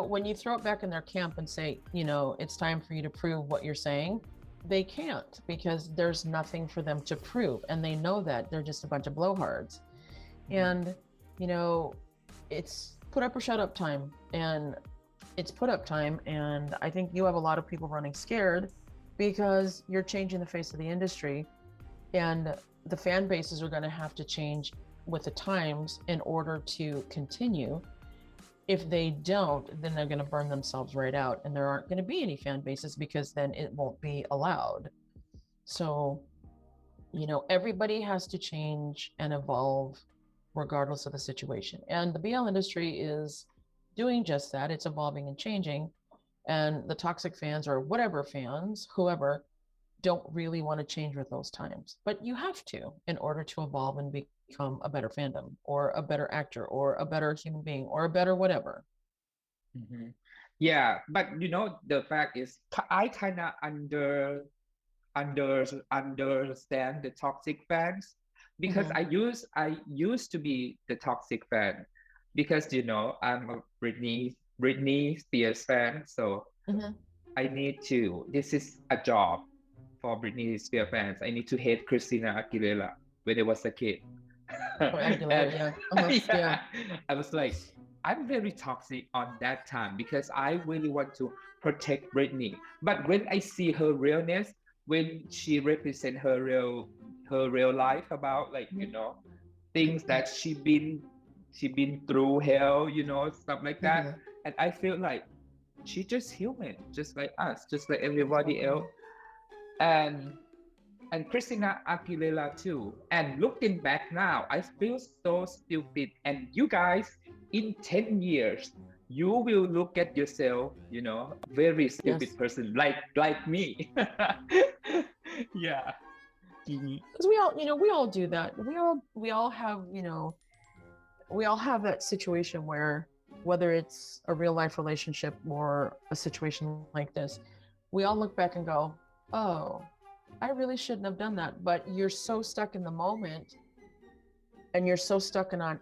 when you throw it back in their camp and say, it's time for you to prove what you're saying, they can't because there's nothing for them to prove. And they know that they're just a bunch of blowhards. And, it's put up or shut up time. And it's put up time. And I think you have a lot of people running scared because you're changing the face of the industry. And the fan bases are going to have to change with the times in order to continue. If they don't, then they're going to burn themselves right out, and there aren't going to be any fan bases because then it won't be allowed. So, everybody has to change and evolve regardless of the situation. And the BL industry is doing just that. It's evolving and changing. And the toxic fans or whatever fans, whoever, don't really want to change with those times. But you have to in order to evolve and become a better fandom or a better actor or a better human being or a better whatever. Mhm. Yeah, but the fact is, I kind of understand the toxic fans because Mhm. I used to be the toxic fan because I'm a Britney Spears fan, so Mhm. I need to. This is a job for Britney Spears fans. I need to hate Christina Aguilera when I was a kid. Or Aguilera, And yeah. Uh-huh. Yeah. yeah, I was like, I'm very toxic on that time because I really want to protect Britney. But when I see her realness, when she represent her real life about like things that she been through hell, stuff like that, Mhm. and I feel like she's just human, just like us, just like everybody Exactly. else. And Christina Aguilera too. And looking back now, I feel so stupid. And you guys, in 10 years, you will look at yourself, very stupid Yes. person like me. Yeah. Mhm. Because we all do that. We all have, we all have that situation where whether it's a real life relationship or a situation like this, we all look back and go, oh, I really shouldn't have done that. But you're so stuck in the moment and you're so stuck on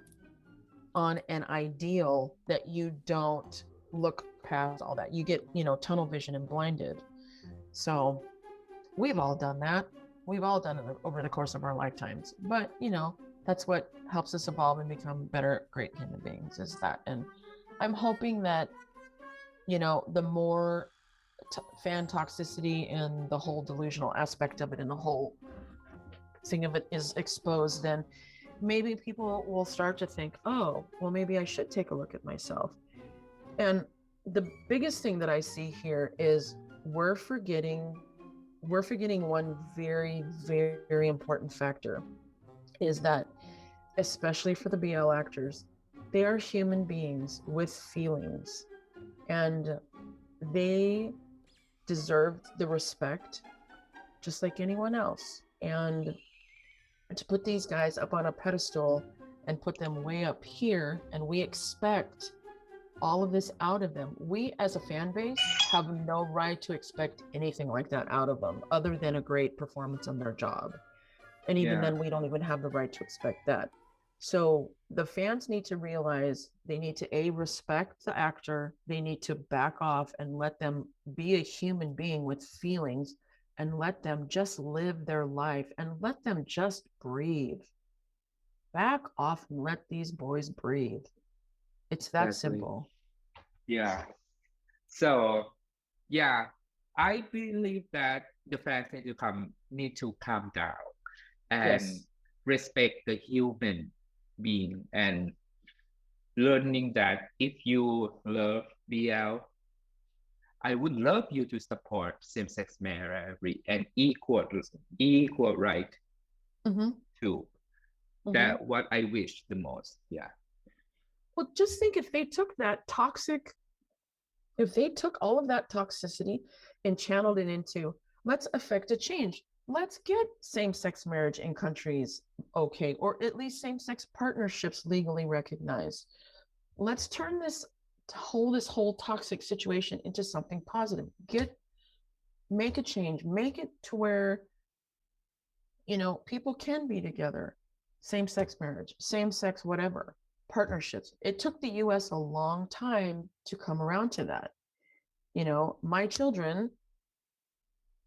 an ideal that you don't look past all that. You get, tunnel vision and blinded. So we've all done that. We've all done it over the course of our lifetimes. But, that's what helps us evolve and become better, great human beings is that. And I'm hoping that, the more fan toxicity and the whole delusional aspect of it and the whole thing of it is exposed, then maybe people will start to think, oh, well, maybe I should take a look at myself. And the biggest thing that I see here is we're forgetting one very, very, very important factor is that, especially for the BL actors, they are human beings with feelings and they deserve the respect just like anyone else. And to put these guys up on a pedestal and put them way up here, and we expect all of this out of them. We, as a fan base, have no right to expect anything like that out of them other than a great performance on their job. And even Yeah. then, we don't even have the right to expect that. So the fans need to realize they need to respect the actor. They need to back off and let them be a human being with feelings and let them just live their life and let them just breathe. Back off and let these boys breathe. It's that Exactly. simple. Yeah. So yeah, I believe that the fans need to calm down and Yes. respect the human being and learning that if you love BL, I would love you to support same-sex marriage and equal right Mm-hmm. too. Mm-hmm. That what I wish the most. Yeah. Well, just think if they took all of that toxicity and channeled it into, let's affect a change. Let's get same-sex marriage in countries okay, or at least same-sex partnerships legally recognized. Let's turn this whole toxic situation into something positive. Make a change, make it to where, people can be together, same-sex marriage, same-sex whatever, partnerships. It took the US a long time to come around to that. My children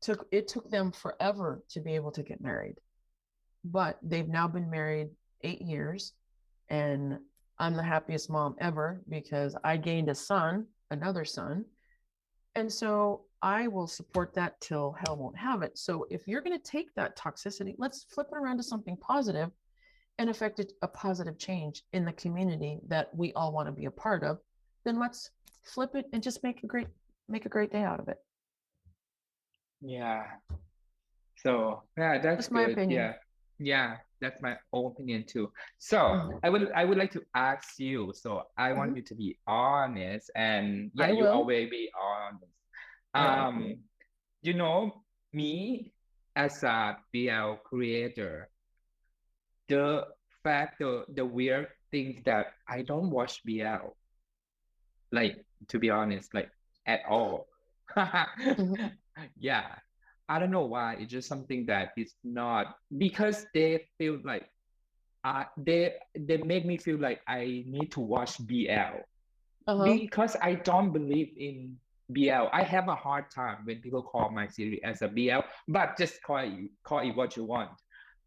took them forever to be able to get married, but they've now been married 8 years, and I'm the happiest mom ever because I gained another son. And so I will support that till hell won't have it. So if you're going to take that toxicity, let's flip it around to something positive and affect a positive change in the community that we all want to be a part of. Then let's flip it and just make a great day out of it. Yeah. So yeah, that's my good. opinion. Yeah, that's my own opinion too. So I would like to ask you. So I want you to be honest, and I you will. always be honest. Me as a BL creator, the weird thing that I don't watch BL, like, to be honest, like, at all. Yeah. I don't know why. It's just something that is not, because they feel like they make me feel like I need to watch BL because I don't believe in BL. I have a hard time when people call my series as a BL, but just call it what you want.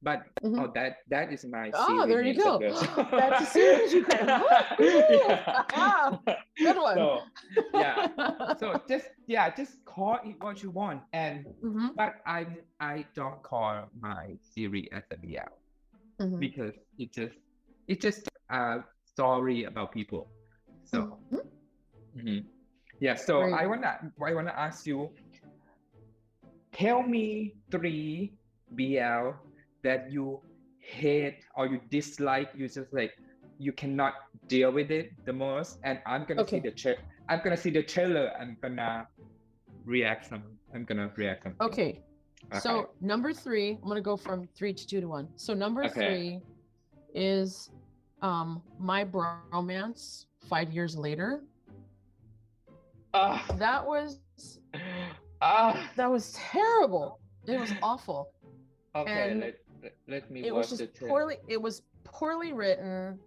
But that is my series. There you go. That's a series you can. Good one. So just call it what you want, and but I don't call my series as a BL because it's just a story about people. So so I wanna ask you, tell me 3 BL that you hate or you dislike, you just like, you cannot deal with it the most, and I'm gonna see the trailer. I'm gonna react some. Okay. So number 3, I'm gonna go from 3 to 2 to 1. So number 3 is My Bromance 5 Years Later. That was terrible. It was awful. Okay, let me watch the trailer. It was poorly written.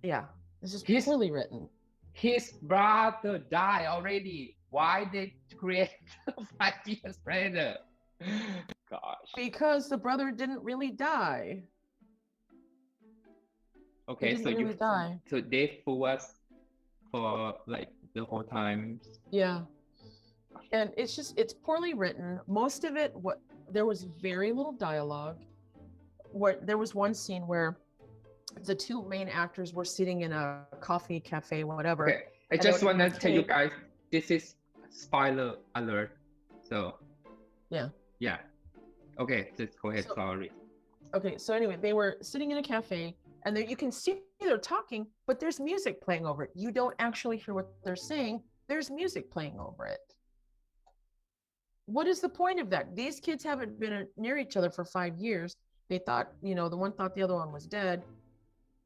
Yeah, it's just poorly written. His brother died already. Why they create 5 years later? Gosh. Because the brother didn't really die. Okay, so they fool us for like the whole time. Yeah. And it's poorly written. Most of it, there was very little dialogue. There was one scene where the 2 main actors were sitting in a coffee cafe, whatever. Okay, I just want to tell you guys, this is spoiler alert. So yeah. Okay, just go ahead. Sorry. Okay, so anyway, they were sitting in a cafe, and you can see they're talking, but there's music playing over it. You don't actually hear what they're saying. There's music playing over it. What is the point of that? These kids haven't been near each other for 5 years. They thought, the one thought the other one was dead.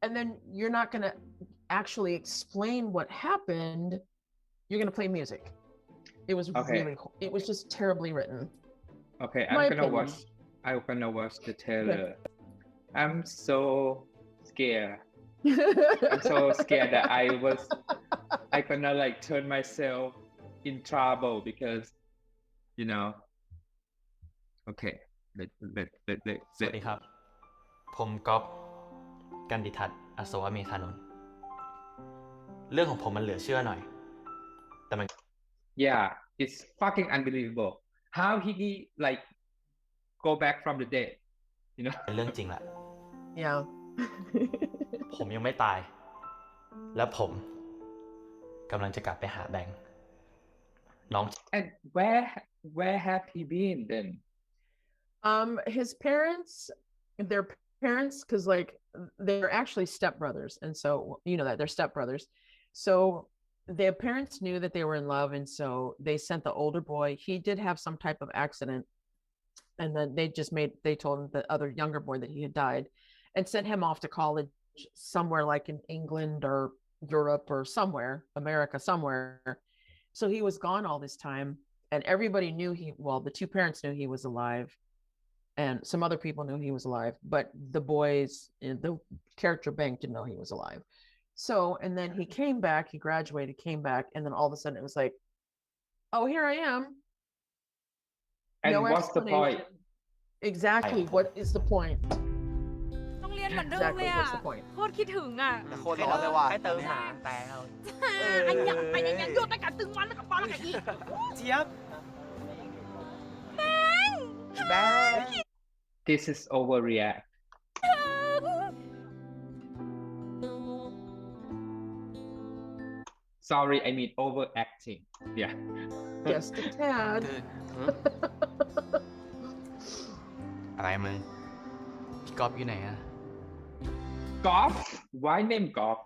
And then you're not going to actually explain what happened. You're going to play music. It was it was just terribly written. Okay, I'm gonna watch the trailer. I'm so scared. I'm so scared that I gonna like turn myself in trouble because, okay, let สวัสดีครับ ผมก๊อฟ กันดิทัศน์ อโศวเมธานนท์ เรื่องของผมมันเหลือเชื่อหน่อย แต่มัน Yeah, it's fucking unbelievable how he like go back from the dead, เป็นเรื่องจริงแหละ Yeah. ผมยังไม่ตาย และผมกำลังจะกลับไปหาแบงค์น้อง And where have he been then? His parents, their parents, because like they're actually stepbrothers, and so you know that they're stepbrothers. So their parents knew that they were in love, and so they sent the older boy. He did have some type of accident, and then they told the other younger boy that he had died, and sent him off to college somewhere like in England or Europe or somewhere, America somewhere. So he was gone all this time, and everybody knew the two parents knew he was alive, and some other people knew he was alive, but the boys, the character Bank didn't know he was alive. So, and then he came back, he graduated, came back, and then all of a sudden it was like, oh, here I am. And No what's the point? Exactly. What is the point? ต้องเรียนเหมือนเดิม Exactly. เลยอ่ะ What's the point? โคตรคิดถึงอ่ะ แต่โคตรร้อนเลยว่ะ ให้เติมหาแต่เอา อันยังไปยังโยนไปกับตึงวันกับบอลกับอีก เจี๊ยบแบง This is overreact. Sorry, I mean overacting. Yeah. Just a tad. อะไรมึงพี่ก๊อฟอยู่ไหนอะ Golf? Why name golf?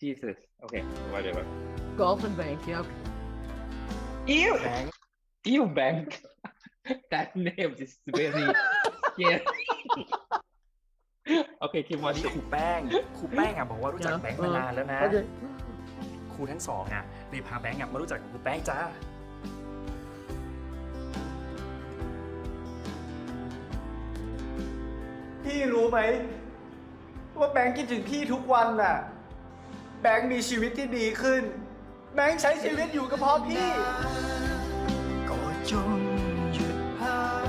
Jesus. Okay, whatever. Golf and Bank. Yep. Ew! แบง Ew, Bank. That name is very scary. Okay, keep วันนี้ watching. ครูแป้งอ่ะบอกว่ารู้จักแบงค์มานานแล้วนะ Okay. ครูทั้งสองอ่ะเลยพาแบงค์อ่ะมารู้จักกับครูแป้งจ้า พี่รู้ไหมว่าแบงค์คิดถึงพี่ทุกวันน่ะแบงค์มีชีวิตที่ดีขึ้นแบงค์ใช้ชีวิตอยู่ก็เพราะพี่ ก็จงหยุดพัก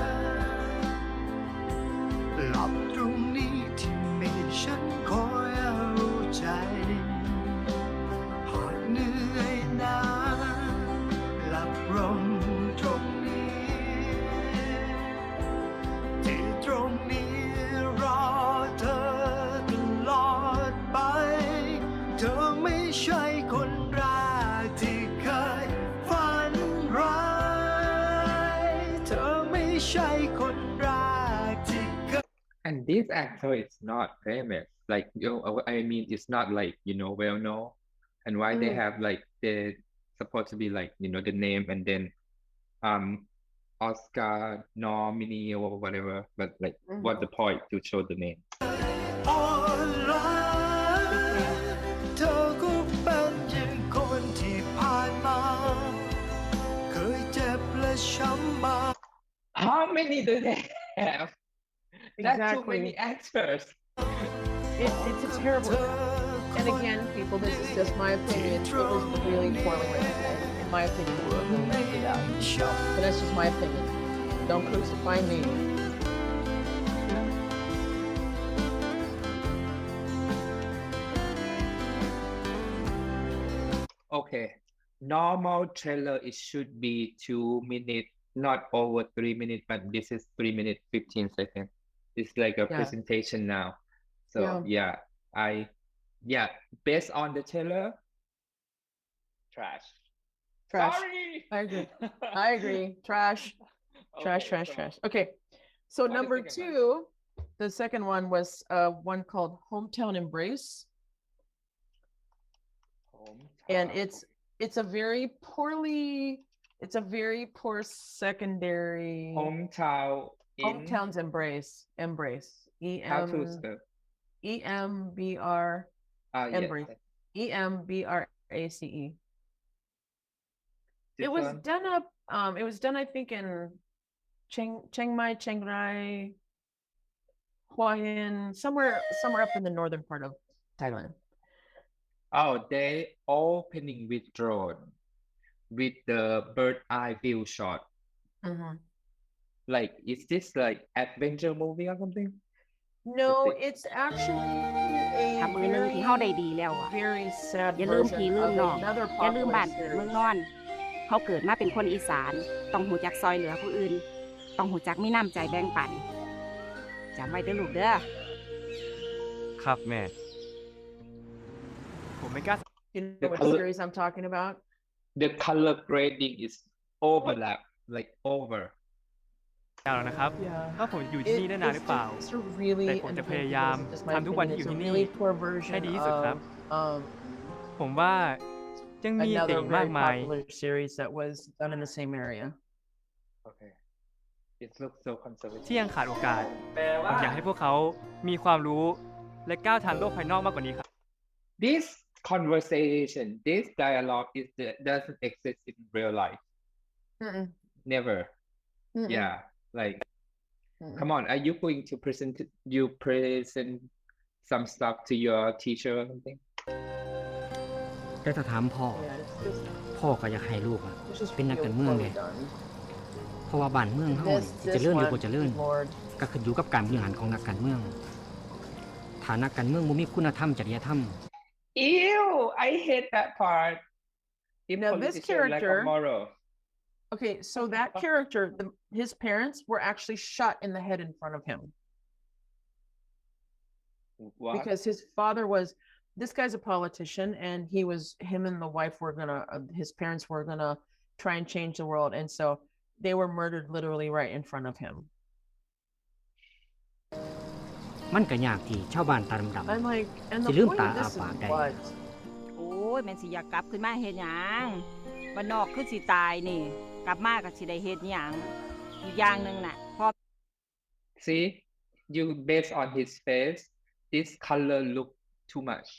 หลับตรงนี้ที่มีฉันคอยเอาใจหากเหนื่อยนานหลับลงตรงนี้ที่ตรงนี้รอเธอตลอดไปเธอไม่ใช่คนแรกที่เคยฝันร้ายเธอไม่ใช่คนแรกที่เคย And this actor is not famous. Like, I mean, it's not like, well known. And why they have like they're supposed to be like, the name and then Oscar nominee or whatever. But like, what's the point to show the name? อ่อนล้าเธอก็เป็นอย่างคนที่ผ่านมาเคยเจ็บและช้ำมา How many do they have? That's too Exactly. many actors. It's a terrible. And again, people, this is just my opinion. It was really poorly written. In my opinion, it was really messed up. But that's just my opinion. Don't crucify me. Okay. Normal trailer, it should be 2 minutes, not over 3 minutes, but this is 3 minutes, 15 seconds. It's like a Yeah. presentation now. So yeah, based on the trailer, trash. Trash. Sorry. I agree. I agree. Trash. Trash, Okay, trash, so trash. Okay. So What is number the second 2, the second one was one called Hometown Embrace. And hometown. it's a very poor secondary Hometown's embrace. how to spell? EMBR Yes. embrace. EMBRACE. This It was one? done up it was done I think in Chiang Mai, Chiang Rai, Hua Hin, somewhere up in the northern part of Thailand. Oh, they opening with drone with the bird eye view shot. Mhm. Like, is this like adventure movie or something? No, it's actually a ทำมือหนึงที่เฮาได้ดีแล้วอ่ะ very sad อย่าลืม version พี่ลืม of น้อง another อย่าลืม popular บ้านเกิดเมือง series. นอนเฮาเกิดมาเป็นคนอีสาน ต้องหูจักซอยเหลือผู้อื่น ต้องหูจักมีน้ำใจแบ่งปันจำไว้เด้อลูกเด้อ ครับแม่ ผมไม่กล้า You know The what color- series I'm talking about? The color grading is overlap, like over. ยาวแล้วนะครับ Yeah. ว่าผมอยู่ที่นี่ได้นานหรือเปล่า It's a really, แต่ผม and จะ again, พยายาม this is my ทำทุกวัน opinion, ที่อ it's ยู่ a ที่นี่ really poor ให้ version ดีที่สุดครับ of ผมว่ายังมีเด็ another กมาก very มาย popular series that was done in the same area. Okay. It looks so conservative. ที่ยังขาดโอกาส ผมอยากให้พวกเขามีความรู้และก้าวทันโลกภายนอกมากกว่านี้ครับ This conversation, this dialogue doesn't exist in real life. Mm-mm. Never. Mm-mm. Yeah. Like, Mm-mm. come on, are you going to present some stuff to your teacher or something? แต่ถ้าถามพ่อ Yeah, it's just, พ่อก็อยากให้ลูกอะ it's just เป็นนัก real การเมือง poorly เลย done. เพราะว่าบ้านเมืองเฮานี่สิเจริญหรือบ่เจริญ good Lord. ก็ขึ้นอยู่กับการบริหารของนักการเมืองถ้านักการเมืองบ่มีคุณธรรมจริยธรรม Ew! I hate that part. If Now, this politicians lack of character- moral. Okay, so that character, his parents were actually shot in the head in front of him What? because his father was. This guy's a politician, and him and the wife were gonna. His parents were gonna try and change the world, and so they were murdered literally right in front of him. มันก็ยากที่ชาวบ้านตาดำ I'm like, and the Chị lướm point tà of this à is bà đây. what? โอ้ยแม่นสิอยากกลับขึ้นมาเฮ็ดหยังบ้านนอกคือสิตายนี่ กลับมาก็สิได้เฮ็ดหยังอีกอย่างหนึงน่ะพอ See, you based on his face, this color look too much.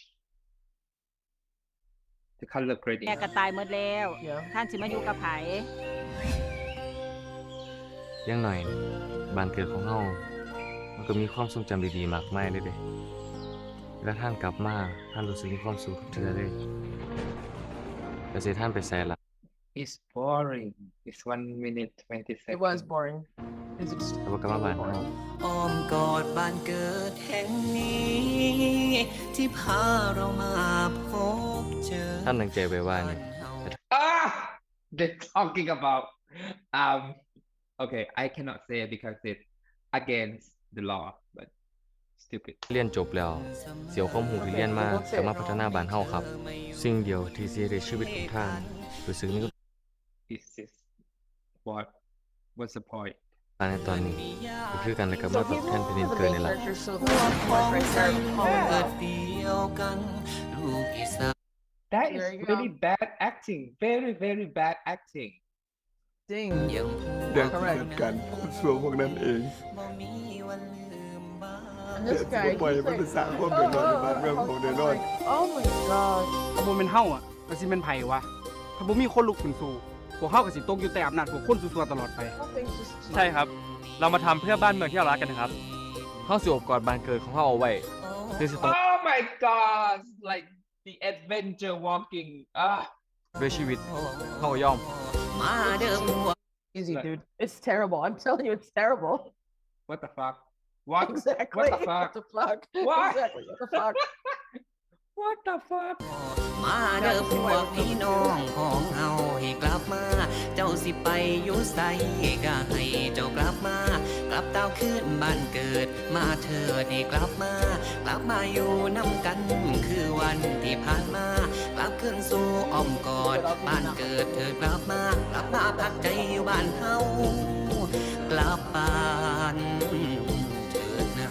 The color แม่ grading. ก็ตายหมดแล้ว Yeah. ท่านสิมาอยู่กับไผ อย่างหน่อยบ้านเกิดของเฮามันก็มีความทรงจำดีๆมากมายเลยเด้เวลาท่านกลับมาท่านรู้สึกมีความสุขทุกเทื่อเลยแต่สิท่านไปไสล่ะ It's boring. It's 1 minute 20 It seconds. was boring. It was แต่ว่ากลับมาบ้านเฮา อ้อมกอดบ้านเกิดแห่งนี้ ที่พาเรามาพบเจอ ท่านตั้งใจไว้ว่านี่ Ah! They're talking about okay, I cannot say it because it's against the law, but stupid. เรียนจบแล้วเสียวความรู้ที่เรียนมากลับมาพัฒนาบ้านเฮาครับ สิ่งเดียวที่สิได้ชีวิตของท่านรู้สึกมี It's just what's the point? การในตอนนี้ก็คือการได้กลับ So มาต he อบแทน was แผ่นดิน the เกิด main นี่ล่ะ character, so พวก the พ้อง right ใจ there, เกิด oh, เดียวกัน ลูกอีสาน That There is you really go. bad acting. Very, very bad acting. ding. ยัง เรื่อง Correct. เหตุการณ์คนชั่วพวกนั้นเอง บ่มีวันลืมบ้าน And this guy, ปล่อย he's มัน like, ไปสร้างความเดือดร้อนในบ้านเมืองของแน่นอน oh my god. ถ้าบ่แม่นเฮาอ่ะก็สิแม่นไผวะ ถ้าบ่มีคนลุกขึ้นสู้พวกเฮาก็สิตกอยู่ใต้อำนาจพวกคนซั่วๆตลอดไป Nothing's just ใช่ครับ เรามาทำเพื่อบ้านเมืองที่เรารักกันนะครับ เฮาสิอบกอดบ้านเกิดของเฮาเอาไว้ซึ่งสิต้อง Oh my god! Like the adventure walking. Ah. ด้วยชีวิตเฮายอม มาเด้อพวก easy, dude. It's terrible. I'm telling you, it's terrible. What the fuck? What? Exactly. What the fuck? What the fuck? What? Exactly. What the fuck? What the fuck? มาเด้อพวกพี่น้องของเฮาให้กลับมา เจ้าสิไปอยู่ไสก็ให้เจ้ากลับมา กลับเต้าขึ้นบ้านเกิด มาเถิดให้กลับมา กลับมาอยู่นำกันคือวันที่ผ่านมา กลับคืนสู่อ้อมกอดบ้านเกิดเถิดกลับมา กลับมาพักใจอยู่บ้านเฮากลับบ้านเถิดนะ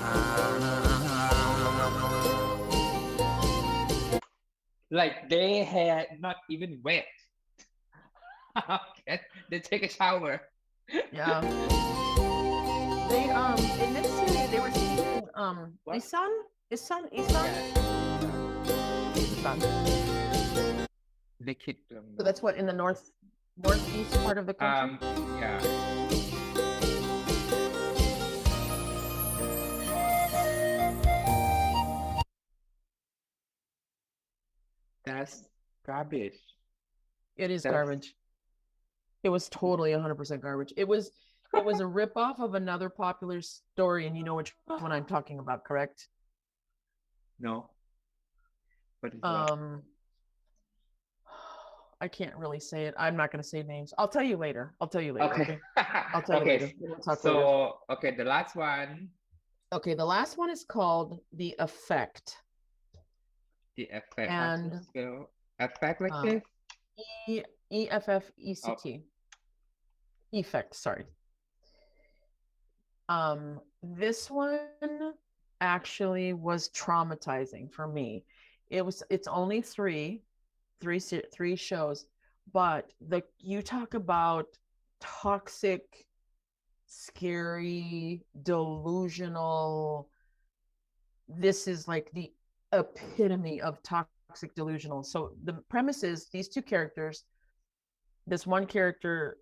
Like they had not even wet. Okay, they take a shower. Yeah. They in this series they were speaking What? Isan. They kicked them. So that's what in the northeast part of the country. Yeah. That's garbage. It is That's- garbage. It was totally 100% garbage. It was a ripoff of another popular story, and you know which one I'm talking about, correct? No. But it's what? I can't really say it. I'm not going to say names. I'll tell you later. Okay. I'll tell you Okay. later. We'll talk later. So okay, the last one, Okay, the last one is called The Effect. the effect. And, how to spell effect like uh, this. EFFECT. Effect, sorry. This one actually was traumatizing for me. It's only three shows, but you talk about toxic, scary, delusional. This is like the epitome of toxic delusional. So the premise is these two characters, this one character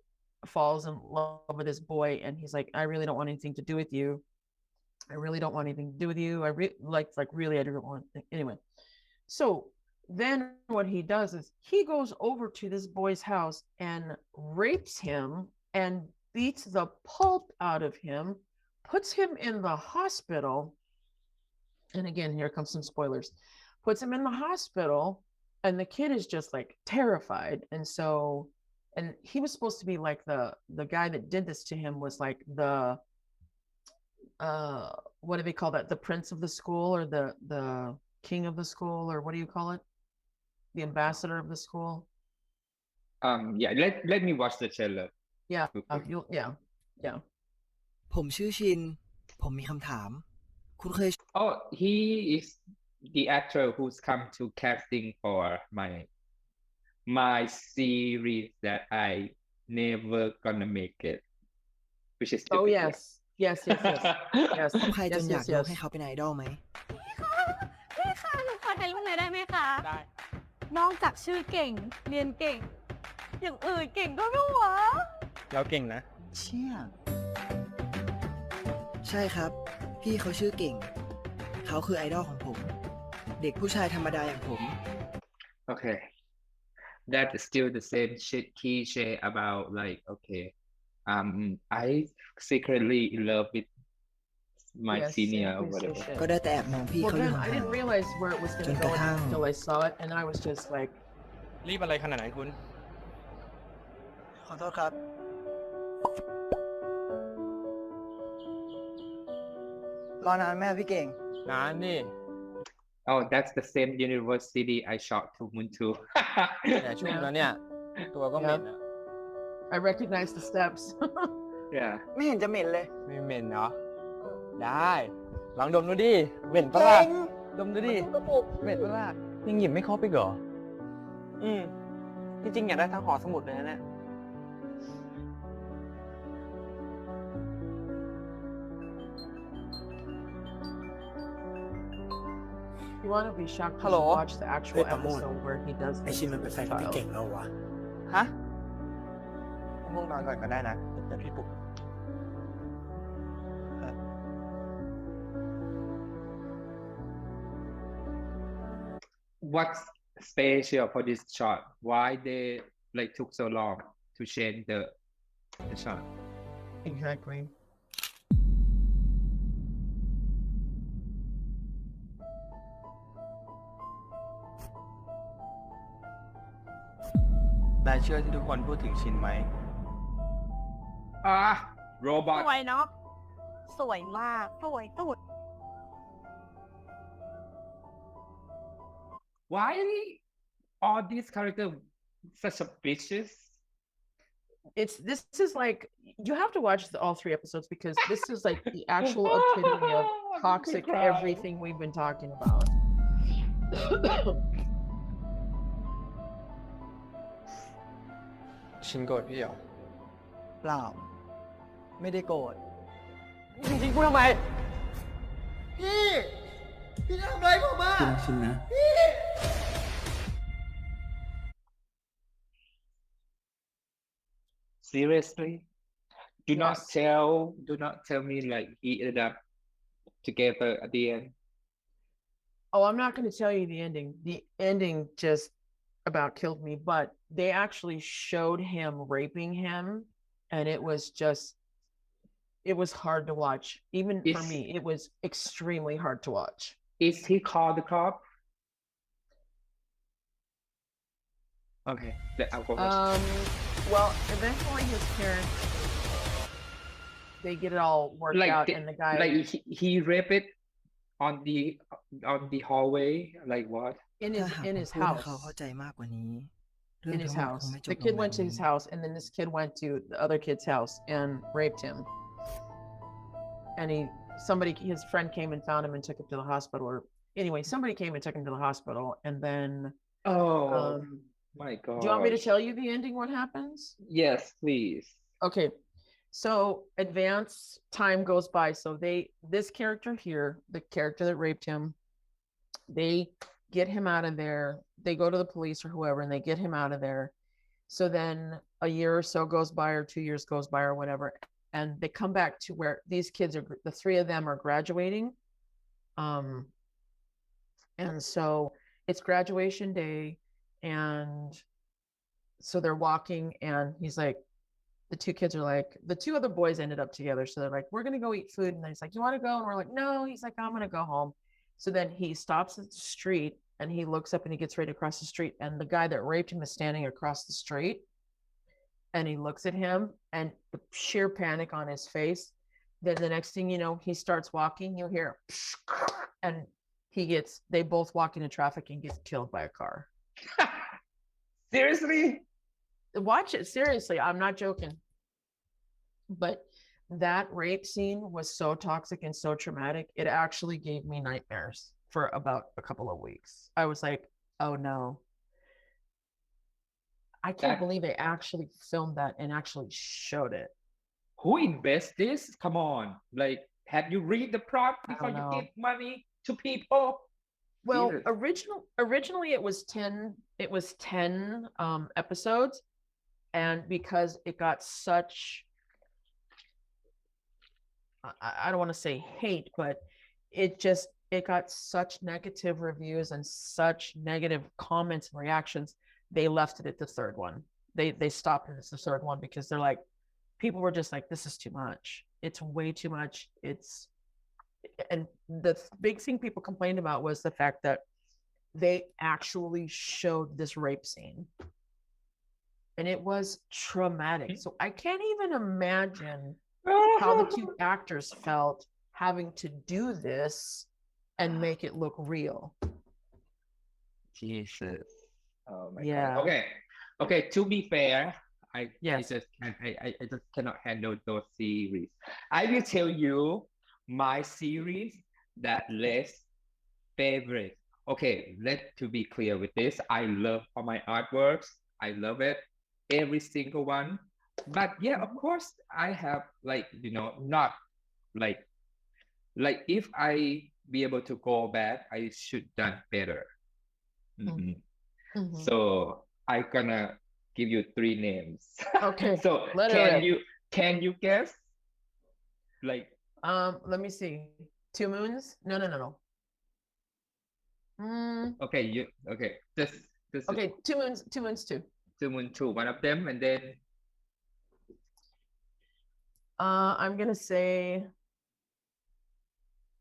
falls in love with this boy and he's like, I really don't want anything to do with you. I really don't want anything to do with you. Really, I don't want anyway. So then what he does is he goes over to this boy's house and rapes him and beats the pulp out of him, puts him in the hospital. And again, here comes some spoilers. Puts him in the hospital, and the kid is just like terrified. And he was supposed to be like the guy that did this to him was like the what do they call that? The prince of the school or the king of the school, or what do you call it? The ambassador of the school. Yeah, let me watch the trailer. Yeah, yeah. ผมชื่อชิน ผมมีคำถาม คุณเคย Oh, he is the actor who's come to casting for my series that I never gonna make it, which is Oh stupid. yes, yes. ใครจนอยากยกให้เขาเป็นไอดอลไหม พี่คะหนูขอถ่ายรูปหน่อยได้ไหมคะ ได้ นอกจากชื่อเก่ง เรียนเก่ง อย่างอื่นเก่งด้วยไหมวะ เราเก่งนะ เชี่ย ใช่ครับ พี่เขาชื่อเก่ง เขาคือไอดอลของผม เด็กผู้ชายธรรมดาอย่างผม Okay, that's still the same shit cliche about like, okay, I secretly in love with my Yes, senior or same whatever. shit. ก็ได้แต่แอบมองพี่ Well, เขาอยู่ then I ห่าง didn't realize where it was going to go until I saw it, and I was just like, รีบอะไรขนาดนั้นคุณ ขอโทษครับ รอนานไหมพี่เก่ง นานนี่ Oh, that's the same university I shot to Moon too. แต่ช่วงนั้นเนี่ย ตัวก็เหม็นอะ I recognize the steps. Yeah. ไม่เห็นจะเหม็นเลย ไม่เหม็นเนาะได้ ลองดมดูดิ เหม็นปะล่ะ ดมดูดิ เหม็นปะล่ะ ยังหยิบไม่ครบอีกเหรอ จริงๆอยากได้ทั้งหอสมุดเลยนะเนี่ย You want to be shocked to Hello? watch the actual episode where he does ไอ this ชินมันเป็นแฟนกับพี่เก่งแล้ววะ ฮะง่วงนอนก่อนก็ได้นะเดี๋ยวพี่ปลุก What's special for this shot? Why they like took so long to change the shot? Exactly.ๆ นายเชื่อที่ทุกคนพูดถึงชินไหม Ah, ส robot. วยเนาะ สวยมาก สวยสุด Why all these characters such a bitches? This is like you have to watch all three episodes because this is like the actual epitome of toxic cry. everything we've been talking about. ชินโกรธพี่เหรอ เปล่า ไม่ได้โกรธ จริงๆพูดทำไม พี่ พี่ทำอะไรผมอ่ะ ชินนะ Seriously? Do not tell me like he ended up together at the end. Oh, I'm not going to tell you the ending. The ending just about killed me, but they actually showed him raping him, and it was hard to watch. Even for me, it was extremely hard to watch. Is he called the cop? Okay, I'll go watch. Well, eventually his parents, they get it all worked out, and the guy like he raped it on the hallway, like what? in ถ้าหาก his ผมพูดให้เขา house. เข้าใจมากกว่านี้ เรื่อง In ทั้ his งหมด house. คงไม่จบ The ล kid ง went แบบ to นี้ his house, and then this kid went to the other kid's house and raped him. and his friend came and found him and took him to the hospital. Or anyway, somebody came and took him to the hospital, and then my God. do you want me to tell you the ending? What happens? Yes, please. Okay. So advance time goes by. So this character here, the character that raped him, they get him out of there. They go to the police or whoever, and they get him out of there. So then a year or so goes by, or 2 years goes by, or whatever, and they come back to where these kids are. The three of them are graduating, and so it's graduation day, and so they're walking, and he's like, the two kids are like, the two other boys ended up together, so they're like, we're gonna go eat food, and then he's like, you want to go? And we're like, no. He's like, I'm gonna go home. So then he stops at the street, and he looks up, and he gets ready to cross the street, and the guy that raped him is standing across the street, and he looks at him, and the sheer panic on his face. Then the next thing you know, he starts walking, you hear, and they both walk into traffic and get killed by a car. Seriously? Watch it, seriously, I'm not joking. But that rape scene was so toxic and so traumatic, it actually gave me nightmares for about a couple of weeks. I was like, oh no. I can't believe they actually filmed that and actually showed it. Who invests this? Come on. Like, have you read the prompt before you give money to people? Well, originally it was 10 episodes, and because it got such, I don't want to say hate, but it got such negative reviews and such negative comments and reactions, they left it at the third one. They stopped it at the third one because they're like, people were just like, this is too much. It's way too much. And the big thing people complained about was the fact that they actually showed this rape scene. And it was traumatic. So I can't even imagine how the two actors felt having to do this and make it look real. Jesus. Oh my Yeah. God. Okay. To be fair, I just cannot handle those series. I will tell you my series that less favorite. Okay, to be clear with this, I love all my artworks. I love it, every single one. But yeah, of course, I have not like if I be able to go back, I should done better. So I'm gonna give you 3 names. Okay. So can you guess? Like, let me see. 2 Moons? No. Okay, just okay. 2 Moons. 2 Moons 2. 2 Moons 2. One of them, and then I'm gonna say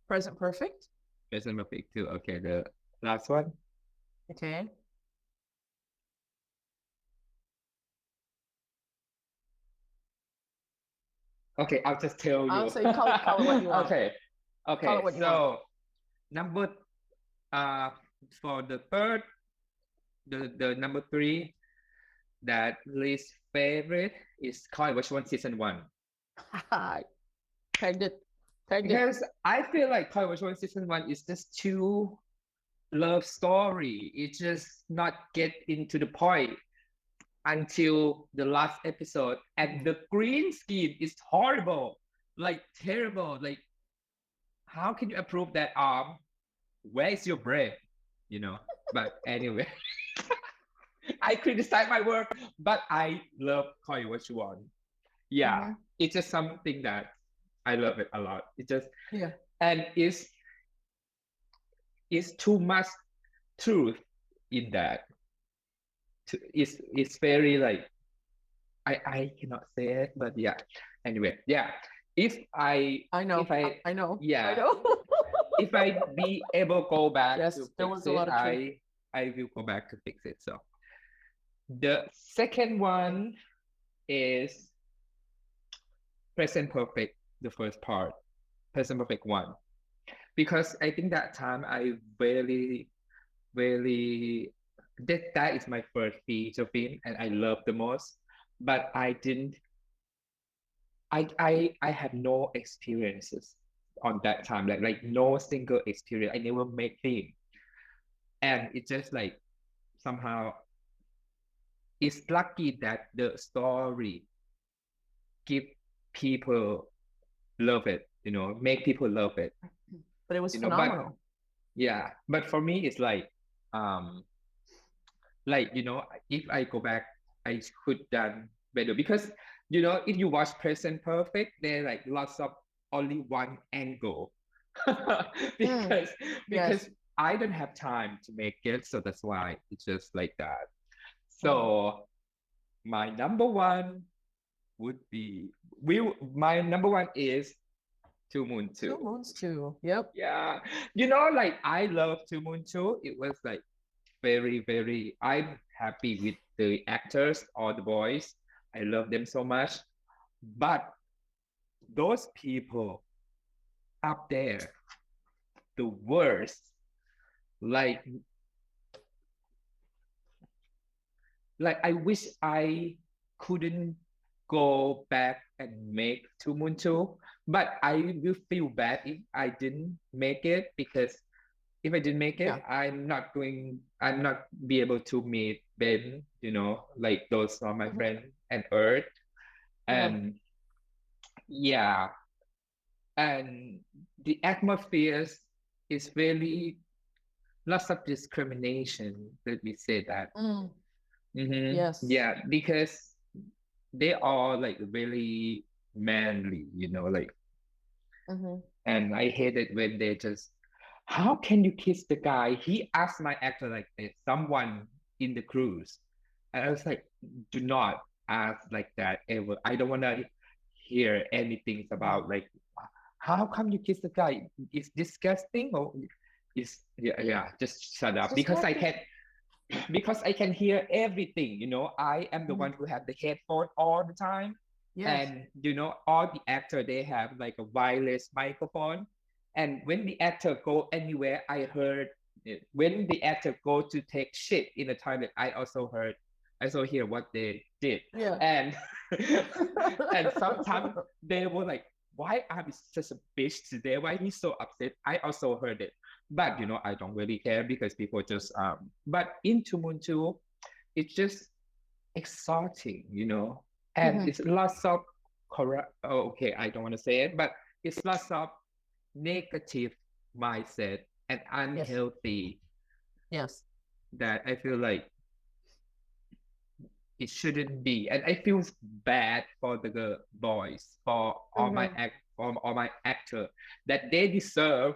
Present Perfect. Present Perfect 2. Okay, the last one. Okay. Okay, I'll just tell you. I'll say call it what you want. Okay. Call it what you so want. number for the third, the number 3, that least favorite is Call It What You Want season 1. Pegged it. Because I feel like Call It What You Want season 1 is just too love story. It just not get into the point until the last episode, and the green screen is horrible, like terrible. Like, how can you approve that? Where is your brain? But anyway, I criticize my work, but I love Call It What You Want. Yeah, it's just something that I love it a lot. It just and it's too much truth in that. It's very like, I cannot say it, but yeah. Anyway, yeah. I know. If I be able to go back to fix there was a lot of truth. I will go back to fix it. So the second one is Present Perfect, the first part, Present Perfect 1. Because I think that time I really that is my first feature film, and I love the most. But I have no experiences on that time, like no single experience. I never make film, and it's just like somehow it's lucky that the story give people love it, make people love it, But it was but phenomenal. yeah, but for me it's um like if I go back, I could done better because if you watch Present Perfect, there like lots of only one angle because Yes. I don't have time to make it, so that's why it's just like that. Mm-hmm. So my number one would be my number one is Two Moon 2. Two Moons 2. Yep. Yeah, like I love Two Moon 2. It was like very, very, I'm happy with the actors or the boys. I love them so much. But those people up there, the worst, like I wish I couldn't go back and make Two Moon 2, but I will feel bad if I didn't make it because if I didn't make it, I'm not be able to meet Ben, like those are my friends and Earth. And yeah, and the atmosphere is really lots of discrimination, let me say that. Yes. Yeah, because they are like really manly, like, and I hate it when they just, how can you kiss the guy? He asked my actor like this, someone in the cruise. And I was like, do not ask like that ever. I don't want to hear anything about like, how come you kiss the guy? It's disgusting or just shut up because I can hear everything, I am the one who have the headphone all the time. Yes. And all the actor they have like a wireless microphone, and when the actor go anywhere, I heard it. When the actor go to take shit in the toilet, I also hear what they did. Yeah. And and sometimes they were like, why am I such a bitch today? Why he's so upset? I also heard it. But I don't really care because people just but in Two Moon 2, it's just exciting, and it's lots of okay, I don't want to say it, but it's lots of negative mindset and unhealthy. Yes. That I feel like it shouldn't be, and I feel bad for the boys, for all my actor, that they deserve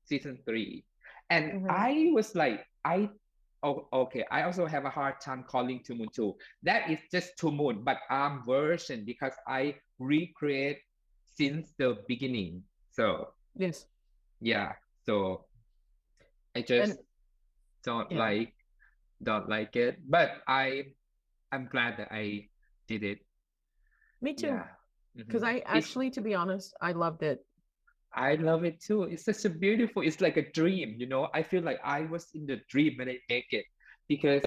season 3. And I was like, okay, I also have a hard time calling Two Moon 2. That is just Two Moon, but I'm version because I recreate since the beginning. So yes, yeah, so I just don't like it, but I'm glad that I did it. Me too. Yeah. Because I actually, to be honest, I loved it. I love it too. It's such a beautiful, it's like a dream, I feel like I was in the dream when I make it because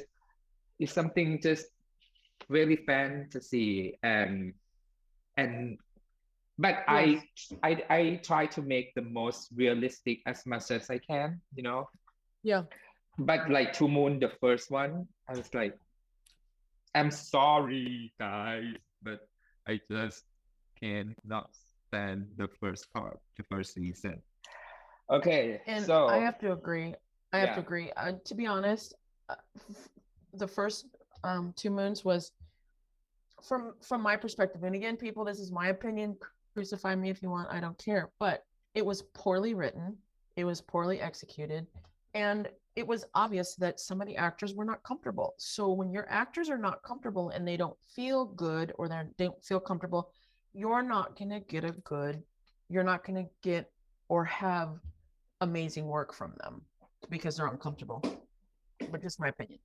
it's something just really fantasy but I try to make the most realistic as much as I can, Yeah. But like Two Moon, the first one, I was like, I'm sorry, guys, but I just cannot stand the first part, the first season. Okay, and so I have to agree. To be honest, the first Two Moons was, from my perspective, and again, people, this is my opinion. Crucify me if you want. I don't care. But it was poorly written. It was poorly executed, and it was obvious that some of the actors were not comfortable. So when your actors are not comfortable and they don't feel good or they don't feel comfortable, you're not going to get or have amazing work from them because they're uncomfortable. But just my opinion.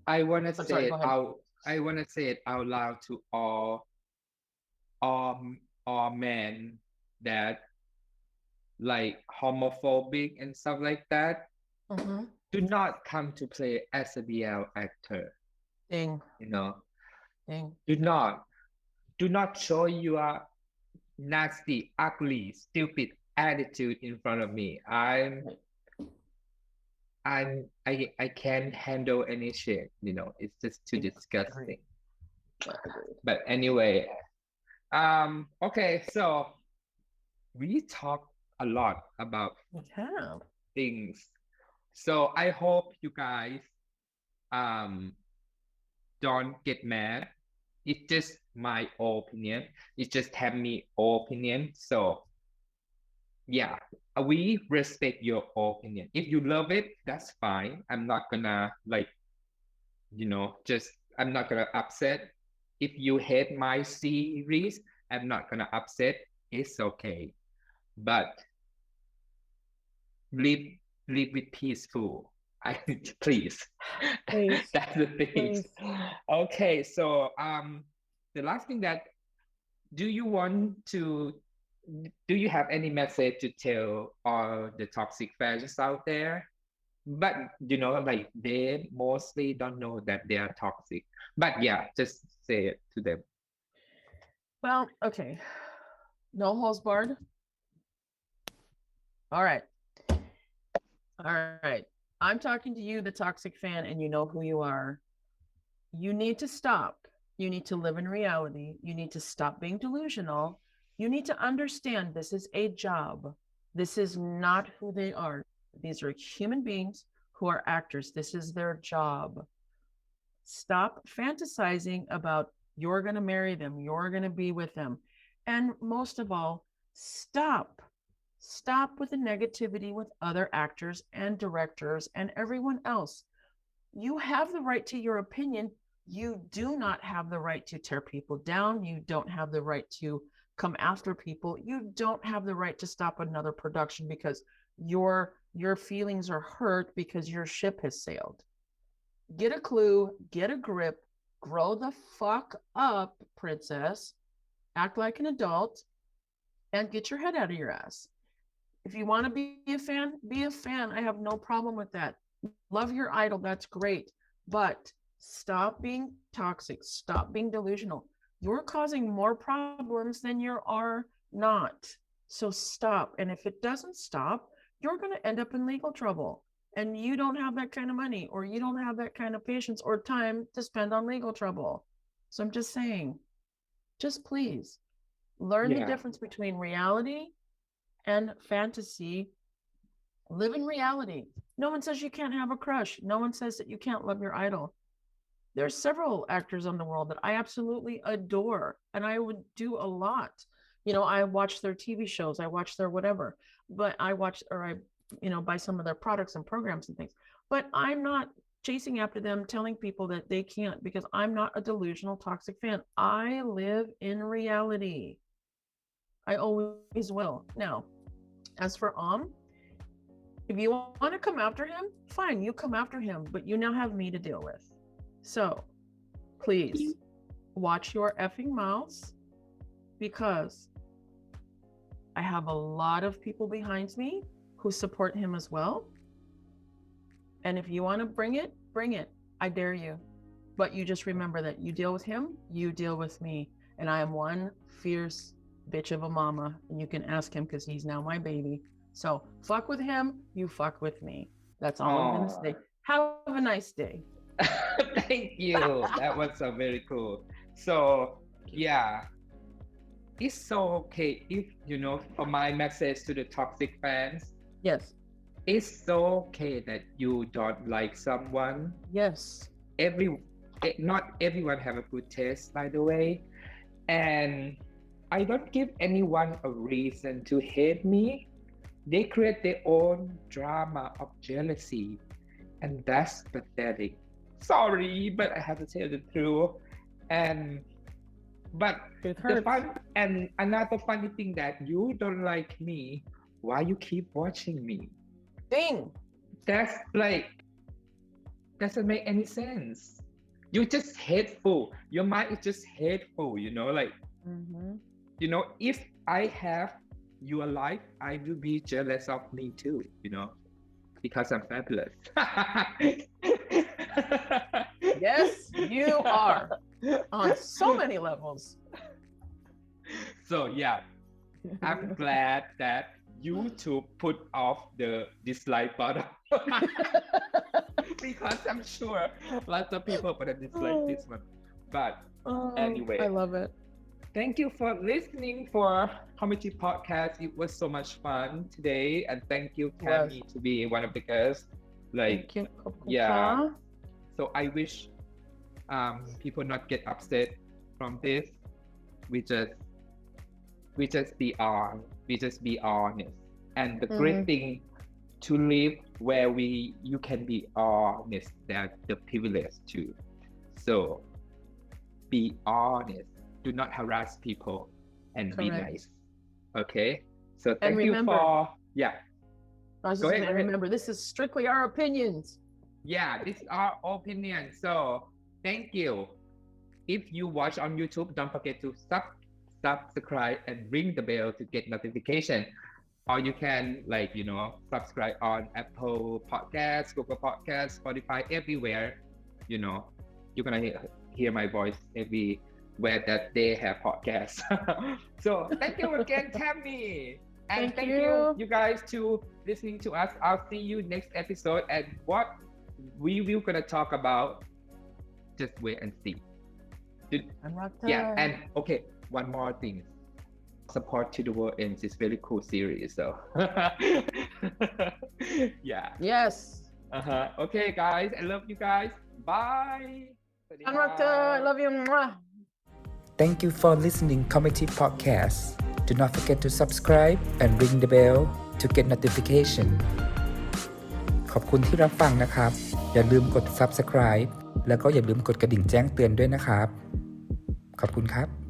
I want to say it out. I want to say it out loud to all men that like homophobic and stuff like that. Do not come to play as a BL actor. Ding. Ding. Do not show you are nasty, ugly, stupid attitude in front of me. I can't handle any shit, you know, it's just too disgusting. But anyway, okay, so we talk a lot about things. So I hope you guys don't get mad. It's just my opinion. It's just have me opinion. So yeah, we respect your opinion. If you love it, that's fine. I'm not gonna like, you know, I'm not gonna upset. If you hate my series, I'm not gonna upset. It's okay. But live with peaceful. Please. That's the thing. Okay, so the last thing that do you have any message to tell all the toxic fans out there? But you know, like they mostly don't know that they are toxic. But yeah, just say it to them. Well, okay. No holds barred. All right. I'm talking to you, the toxic fan, and you know who you are. You need to stop. You need to live in reality. You need to stop being delusional. You need to understand this is a job. This is not who they are. These are human beings who are actors. This is their job. Stop fantasizing about you're going to marry them, you're going to be with them. And most of all, stop with the negativity with other actors and directors and everyone else. You have the right to your opinion. You do not have the right to tear people down. You don't have the right to come after people. You don't have the right to stop another production because your feelings are hurt because your ship has sailed. Get a clue, get a grip, grow the fuck up, princess, act like an adult, and get your head out of your ass. If you want to be a fan, be a fan. I have no problem with that. Love your idol, that's great. But stop being toxic, stop being delusional. You're causing more problems than you are not. So stop. And if it doesn't stop, you're going to end up in legal trouble. And you don't have that kind of money, or you don't have that kind of patience or time to spend on legal trouble. So I'm just saying, just please learn the difference between reality and fantasy. Live in reality. No one says you can't have a crush. No one says that you can't love your idol. There's several actors on the world that I absolutely adore, and I would do a lot. You know, I watch their TV shows, I watch their whatever, but I buy some of their products and programs and things. But I'm not chasing after them, telling people that they can't, because I'm not a delusional toxic fan. I live in reality. I always will. Now, as for Aam, if you want to come after him, fine, you come after him, but you now have me to deal with. So please watch your effing mouths, because I have a lot of people behind me who support him as well. And if you want to bring it, bring it. I dare you. But you just remember that you deal with him, you deal with me. And I am one fierce bitch of a mama. And you can ask him, because he's now my baby. So fuck with him, you fuck with me. That's all I'm going to say. Have a nice day. Thank you. That was so very cool. So yeah, it's so okay if, you know, for my message to the toxic fans. Yes. It's so okay that you don't like someone. Yes. Not everyone have a good taste, by the way. And I don't give anyone a reason to hate me. They create their own drama of jealousy. And that's pathetic. Sorry, but I have to tell the truth. But another funny thing that you don't like me, why you keep watching me? Ding! That's like, doesn't make any sense. You're just hateful. Your mind is just hateful, you know, like, you know, if I have your life, I will be jealous of me too, you know, because I'm fabulous. Yes, you are on so many levels. So yeah, I'm glad that YouTube put off the dislike button because I'm sure lots of people gonna dislike this one. But anyway, I love it. Thank you for listening for Commetive Podcast. It was so much fun today, and thank you, Tammy, to be one of the guests. Like, yeah. So I wish people not get upset from this. We just be on. We just be honest. And the great thing to live where you can be honest. That's the privilege too. So be honest. Do not harass people and be nice. Okay. So thank you for I was just going to remember, this is strictly our opinions. Yeah, this is our opinion. So thank you. If you watch on YouTube, don't forget to subscribe and ring the bell to get notification. Or you can subscribe on Apple Podcasts, Google Podcasts, Spotify, everywhere. You're gonna hear my voice everywhere that they have podcasts. So thank you again, Tammy. And thank you guys to listening to us. I'll see you next episode. And what we will gonna talk about, just wait and see. And okay, one more thing. Support to the World Ends is very cool series. So yeah. Yes. Okay, guys. I love you guys. Bye. I love you. Thank you for listening Commetive Podcast. Do not forget to subscribe and ring the bell to get notification. ขอบคุณที่รับฟังนะครับ อย่าลืมกด subscribe แล้วก็อย่าลืมกดกระดิ่งแจ้งเตือนด้วยนะครับ ขอบคุณครับ